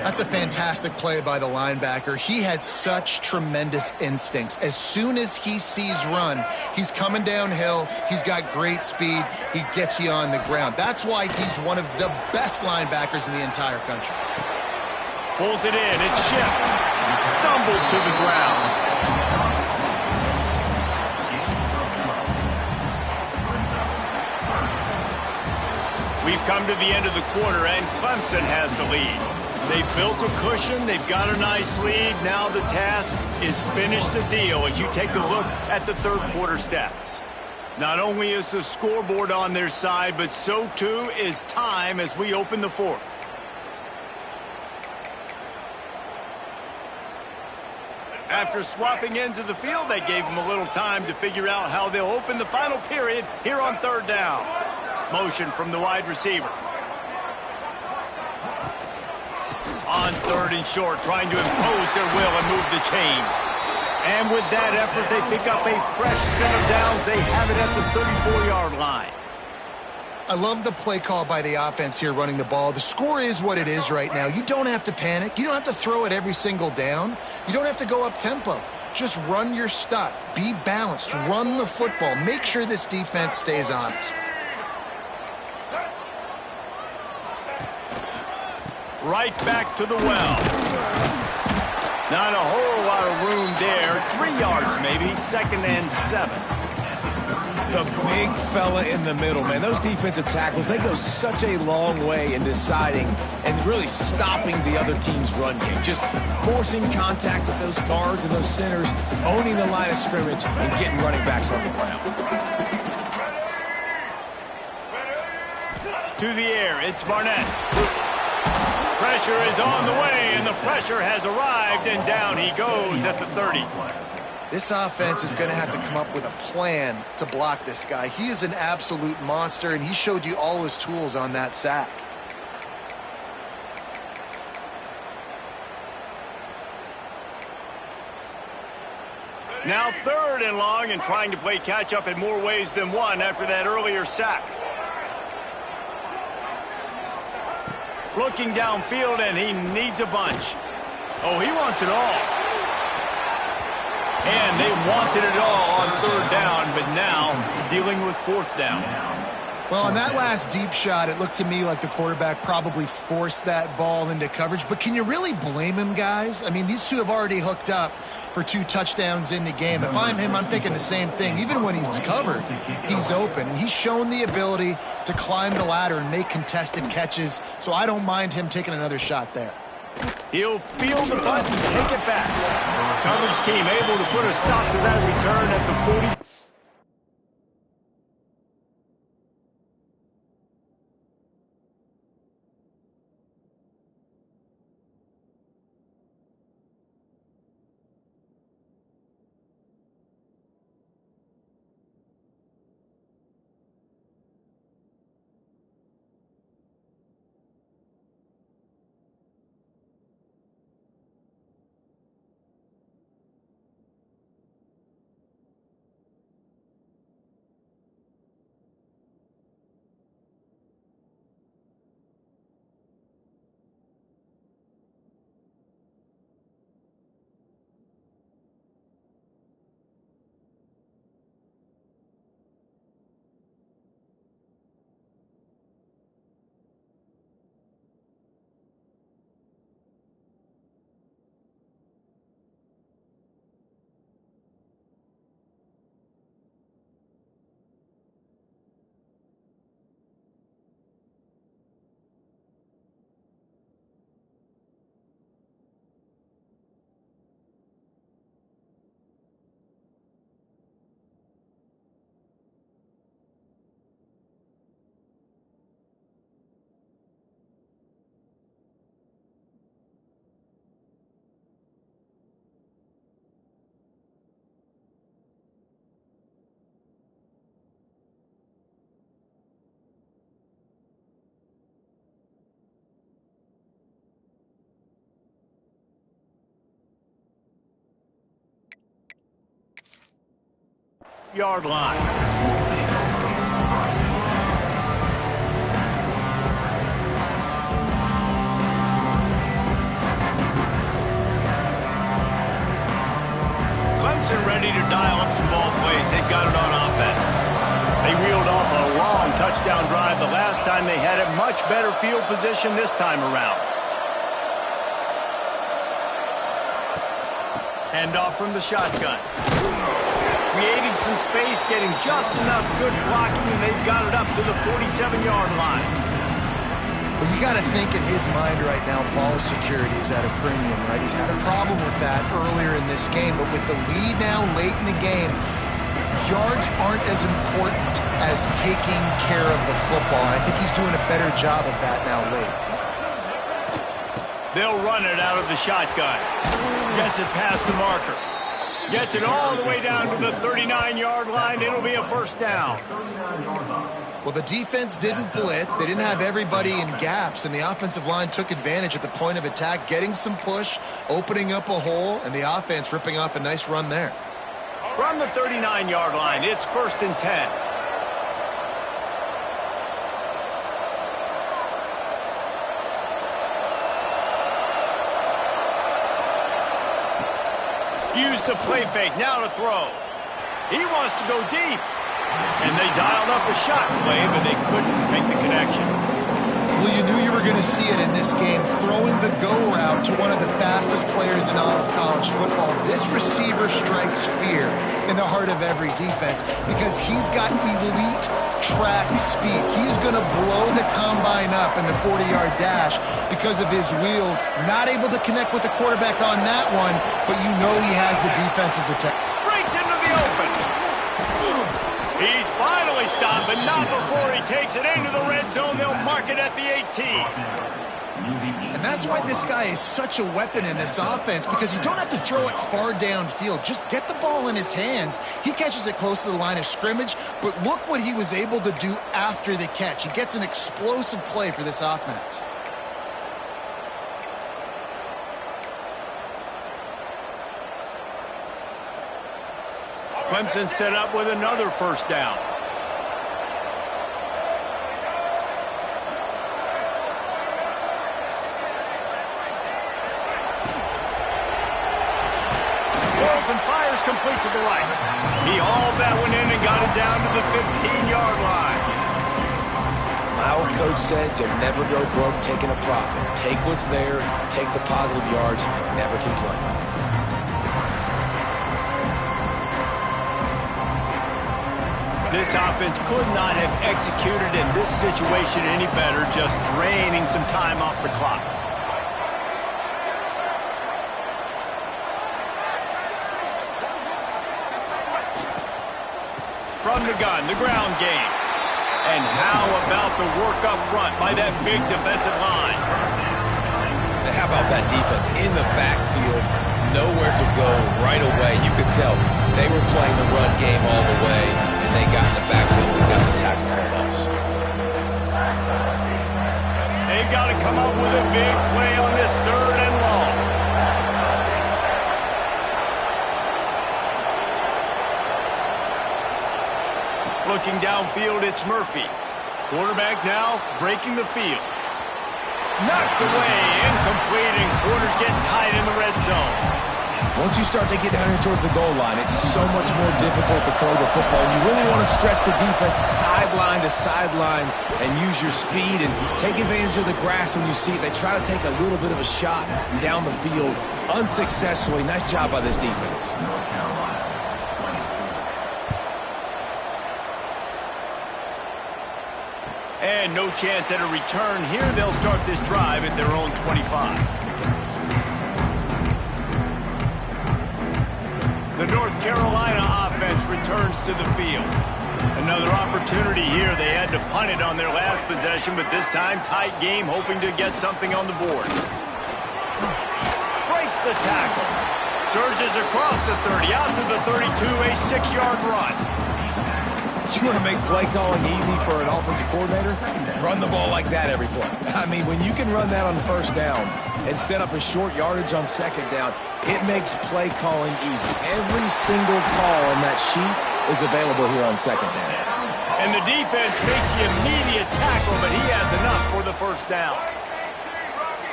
That's a fantastic play by the linebacker. He has such tremendous instincts. As soon as he sees run, he's coming downhill. He's got great speed. He gets you on the ground. That's why he's one of the best linebackers in the entire country. Pulls it in. It's Shipp. Stumbled to the ground. We've come to the end of the quarter, and Clemson has the lead. They've built a cushion. They've got a nice lead. Now the task is finish the deal as you take a look at the third quarter stats. Not only is the scoreboard on their side, but so too is time as we open the fourth. After swapping ends of the field, they gave them a little time to figure out how they'll open the final period here on third down. Motion from the wide receiver. On 3rd and short, trying to impose their will and move the chains. And with that effort, they pick up a fresh set of downs. They have it at the 34-yard line. I love the play call by the offense here running the ball. The score is what it is right now. You don't have to panic. You don't have to throw it every single down. You don't have to go up tempo. Just run your stuff. Be balanced. Run the football. Make sure this defense stays honest. Right back to the well. Not a whole lot of room there. 3 yards maybe. 2nd and 7. The big fella in the middle, man. Those defensive tackles, they go such a long way in deciding and really stopping the other team's run game. Just forcing contact with those guards and those centers, owning the line of scrimmage, and getting running backs on the ground. To the air, it's Barnett. Pressure is on the way, and the pressure has arrived, and down he goes at the 30. This offense is going to have to come up with a plan to block this guy. He is an absolute monster, and he showed you all his tools on that sack. Now 3rd and long, and trying to play catch-up in more ways than one after that earlier sack. Looking downfield, and he needs a bunch. Oh, he wants it all. And they wanted it all on 3rd down, but now dealing with 4th down. Well, on that last deep shot, it looked to me like the quarterback probably forced that ball into coverage. But can you really blame him, guys? I mean, these two have already hooked up for 2 touchdowns in the game. If I'm him, I'm thinking the same thing. Even when he's covered, he's open. And he's shown the ability to climb the ladder and make contested catches. So I don't mind him taking another shot there. He'll feel the punt and take it back. Coverage team able to put a stop to that return at the 40. Yard line. Clemson ready to dial up some ball plays. They've got it on offense. They reeled off a long touchdown drive the last time they had it. Much better field position this time around. Handoff from the shotgun. Creating some space, getting just enough good blocking, and they've got it up to the 47-yard line. Well, you got to think in his mind right now, ball security is at a premium, right? He's had a problem with that earlier in this game, but with the lead now late in the game, yards aren't as important as taking care of the football. And I think he's doing a better job of that now late. They'll run it out of the shotgun. Gets it past the marker. Gets it all the way down to the 39-yard line. It'll be a 1st down. Well, the defense didn't blitz. They didn't have everybody in gaps, and the offensive line took advantage at the point of attack, getting some push, opening up a hole, and the offense ripping off a nice run there. From the 39-yard line, it's 1st and 10. Use the play fake, now to throw. He wants to go deep. And they dialed up a shot play, but they couldn't make the connection. Well, you knew you were going to see it in this game, throwing the go route to one of the fastest players in all of college football. This receiver strikes fear in the heart of every defense because he's got elite track speed. He's going to blow the combine up in the 40-yard dash because of his wheels. Not able to connect with the quarterback on that one, but you know he has the defense's attention. Breaks into the open. He's finally stopped, but not before he takes it into the red zone. They'll mark it at the 18. And that's why this guy is such a weapon in this offense, because you don't have to throw it far downfield. Just get the ball in his hands. He catches it close to the line of scrimmage, but look what he was able to do after the catch. He gets an explosive play for this offense. Clemson set up with another 1st down. Throws and fires complete to the right. He hauled that one in and got it down to the 15-yard line. My old coach said you'll never go broke taking a profit. Take what's there, take the positive yards, and never complain. This offense could not have executed in this situation any better, just draining some time off the clock. From the gun, the ground game. And how about the work up front by that big defensive line? How about that defense in the backfield? Nowhere to go right away. You could tell they were playing the run game all the way, and they got in the backfield and got the tackle for us. They've got to come up with a big play on this 3rd and long. Looking downfield, it's Murphy. Quarterback now breaking the field. Knocked away, incomplete, and corners get tight in the red zone. Once you start to get down here towards the goal line, it's so much more difficult to throw the football. You really want to stretch the defense sideline to sideline and use your speed and take advantage of the grass when you see it. They try to take a little bit of a shot down the field unsuccessfully. Nice job by this defense. And no chance at a return here. They'll start this drive at their own 25. The North Carolina offense returns to the field. Another opportunity here. They had to punt it on their last possession, but this time tight game, hoping to get something on the board. Breaks the tackle. Surges across the 30, out to the 32, a 6-yard run. You want to make play calling easy for an offensive coordinator? Run the ball like that every play. I mean, when you can run that on 1st down and set up a short yardage on 2nd down, it makes play calling easy. Every single call on that sheet is available here on 2nd down. And the defense makes the immediate tackle, but he has enough for the 1st down.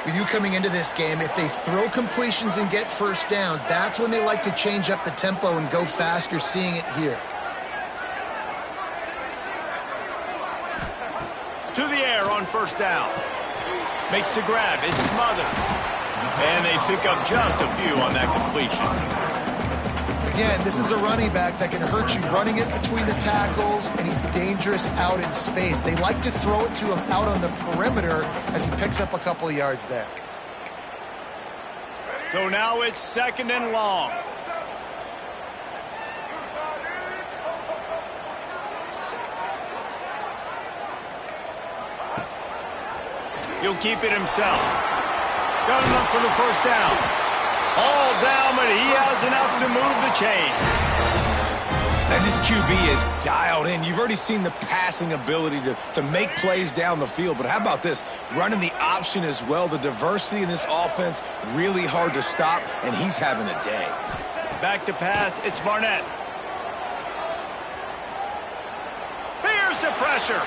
For you coming into this game, if they throw completions and get 1st downs, that's when they like to change up the tempo and go fast. You're seeing it here. To the air on 1st down. Makes the grab. It smothers. And they pick up just a few on that completion. Again, this is a running back that can hurt you running it between the tackles, and he's dangerous out in space. They like to throw it to him out on the perimeter as he picks up a couple of yards there. So now it's 2nd and long. He'll keep it himself. Got enough for the 1st down. All down, but he has enough to move the chains. And this QB is dialed in. You've already seen the passing ability to make plays down the field. But how about this? Running the option as well. The diversity in this offense, really hard to stop, and he's having a day. Back to pass. It's Barnett. Here's the pressure.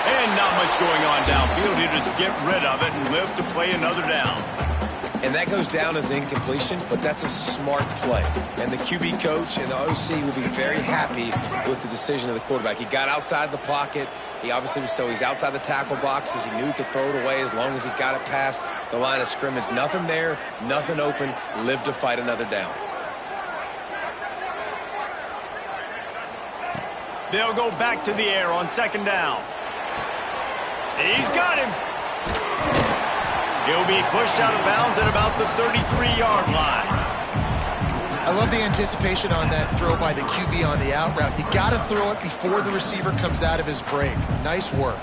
And not much going on downfield. He just get rid of it and live to play another down. And that goes down as incompletion, but that's a smart play. And the QB coach and the OC will be very happy with the decision of the quarterback. He got outside the pocket. He obviously was he's outside the tackle boxes. He knew he could throw it away as long as he got it past the line of scrimmage. Nothing there, nothing open. Live to fight another down. They'll go back to the air on second down. He's got him. He'll be pushed out of bounds at about the 33-yard line. I love the anticipation on that throw by the QB on the out route. You got to throw it before the receiver comes out of his break. Nice work.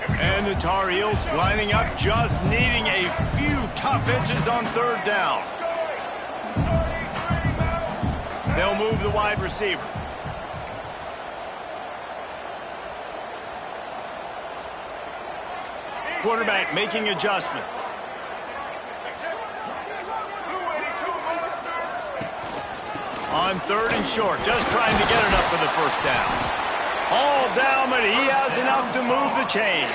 And the Tar Heels lining up, just needing a few tough inches on third down. They'll move the wide receiver. Quarterback making adjustments. On third and short, just trying to get enough for the first down. All down, but he has enough to move the chains.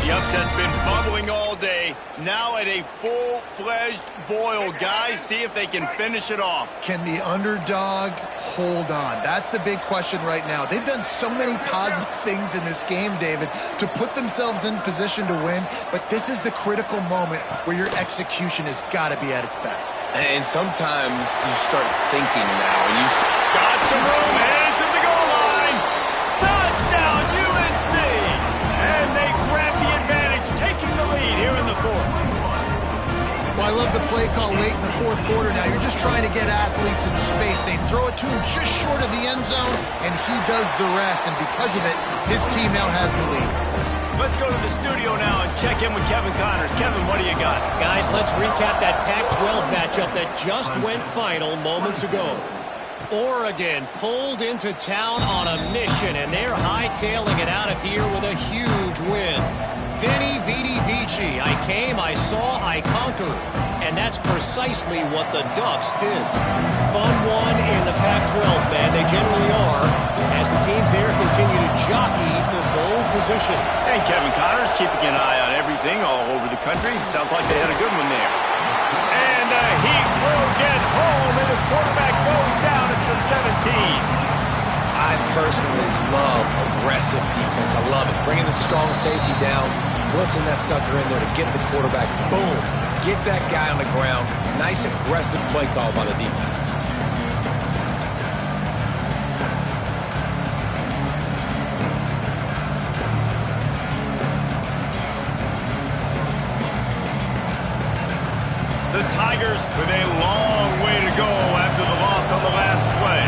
The upset's been bubbling all day. Now at a full-fledged boil. Guys, see if they can finish it off. Can the underdog hold on? That's the big question right now. They've done so many positive things in this game, David, to put themselves in position to win, but this is the critical moment where your execution has got to be at its best. And sometimes you start thinking now, and you got some room, headed to the goal line. Touchdown, UNC! And they grab the advantage, taking the lead here in the fourth. Well, I love the play call late in the fourth quarter now. You're just trying to get athletes in space. They throw it to him just short of the end zone, and he does the rest. And because of it, his team now has the lead. Let's go to the studio now and check in with Kevin Connors. Kevin, what do you got? Guys, let's recap that Pac-12 matchup that just went final moments ago. Oregon pulled into town on a mission, and they're hightailing it out of here with a huge win. Veni, Vidi, Vici. I came, I saw, I conquered. And that's precisely what the Ducks did. Fun one in the Pac-12, man. They generally are, as the teams there continue to jockey for bowl position. And Kevin Connors keeping an eye on everything all over the country. Sounds like they had a good one there. And he will get home, and his quarterback goes down at the 17. I personally love aggressive defense. I love it. Bringing the strong safety down, blitzing that sucker in there to get the quarterback. Boom. Get that guy on the ground. Nice aggressive play call by the defense. The Tigers with a long way to go after the loss on the last play.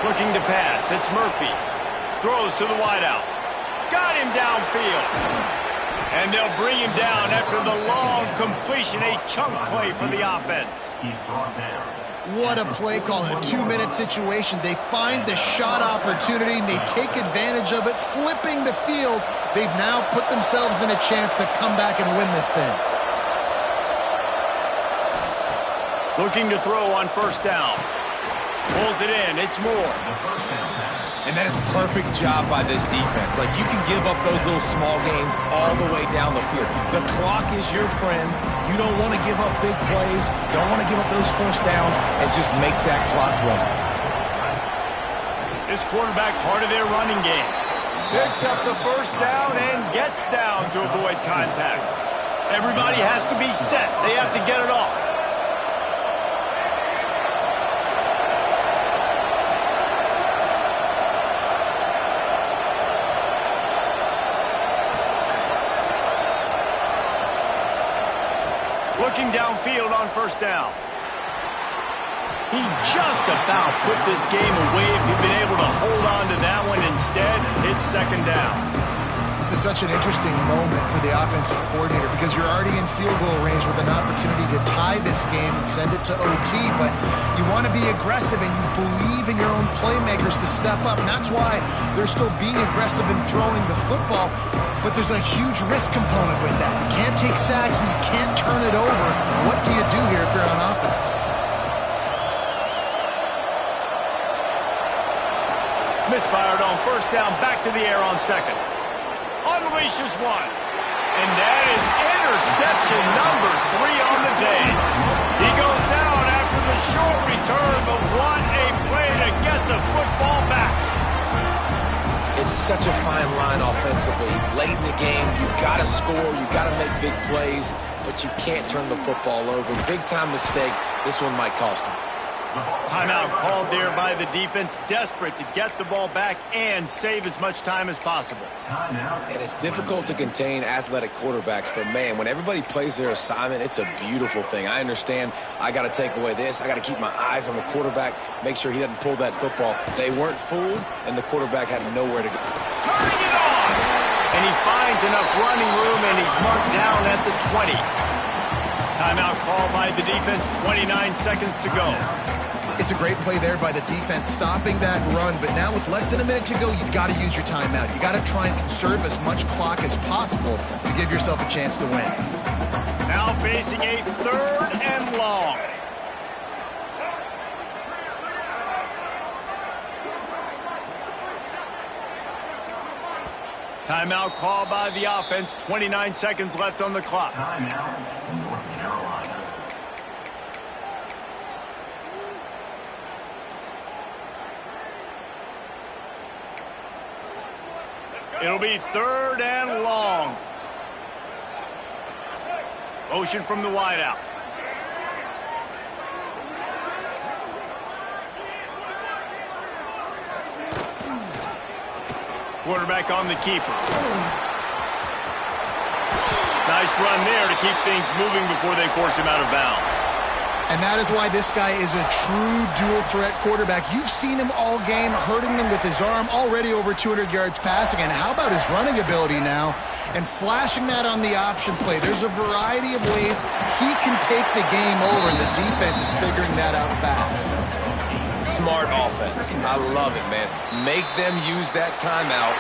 Looking to pass, it's Murphy. Throws to the wideout. Got him downfield. And they'll bring him down after the long completion, a chunk play for the offense. He's brought down. What a play call in a 2-minute situation. They find the shot opportunity, and they take advantage of it, flipping the field. They've now put themselves in a chance to come back and win this thing. Looking to throw on first down. Pulls it in. It's Moore. And that is a perfect job by this defense. Like, you can give up those little small gains all the way down the field. The clock is your friend. You don't want to give up big plays. Don't want to give up those first downs and just make that clock run. This quarterback part of their running game. Picks up the first down and gets down to avoid contact. Everybody has to be set. They have to get it off. Looking downfield on first down. He just about put this game away if he'd been able to hold on to that one. Instead, it's second down. This is such an interesting moment for the offensive coordinator because you're already in field goal range with an opportunity to tie this game and send it to OT, but you want to be aggressive and you believe in your own playmakers to step up, and that's why they're still being aggressive in throwing the football, but there's a huge risk component with that. You can't take sacks and you can't turn it over. What do you do here if you're on offense? Misfired on first down, back to the air on second. Unleashes one. And that is interception number 3 on the day. He goes down after the short return, but what a play to get the football back. It's such a fine line offensively. Late in the game, you've got to score, you've got to make big plays, but you can't turn the football over. Big-time mistake. This one might cost him. Timeout called there by the defense, desperate to get the ball back and save as much time as possible. And it's difficult to contain athletic quarterbacks, but man, when everybody plays their assignment, it's a beautiful thing. I understand I got to take away this. I got to keep my eyes on the quarterback, make sure he doesn't pull that football. They weren't fooled, and the quarterback had nowhere to go. Turning it on! And he finds enough running room, and he's marked down at the 20. Timeout called by the defense, 29 seconds to go. It's a great play there by the defense, stopping that run, but now with less than a minute to go, you've got to use your timeout. You got to try and conserve as much clock as possible to give yourself a chance to win. Now facing a 3rd and long. Timeout called by the offense, 29 seconds left on the clock. Timeout, North Carolina. It'll be 3rd and long. Motion from the wideout. Quarterback on the keeper. Nice run there to keep things moving before they force him out of bounds. And that is why this guy is a true dual-threat quarterback. You've seen him all game, hurting them with his arm, already over 200 yards passing. And how about his running ability now? And flashing that on the option play. There's a variety of ways he can take the game over, and the defense is figuring that out fast. Smart offense. I love it, man. Make them use that timeout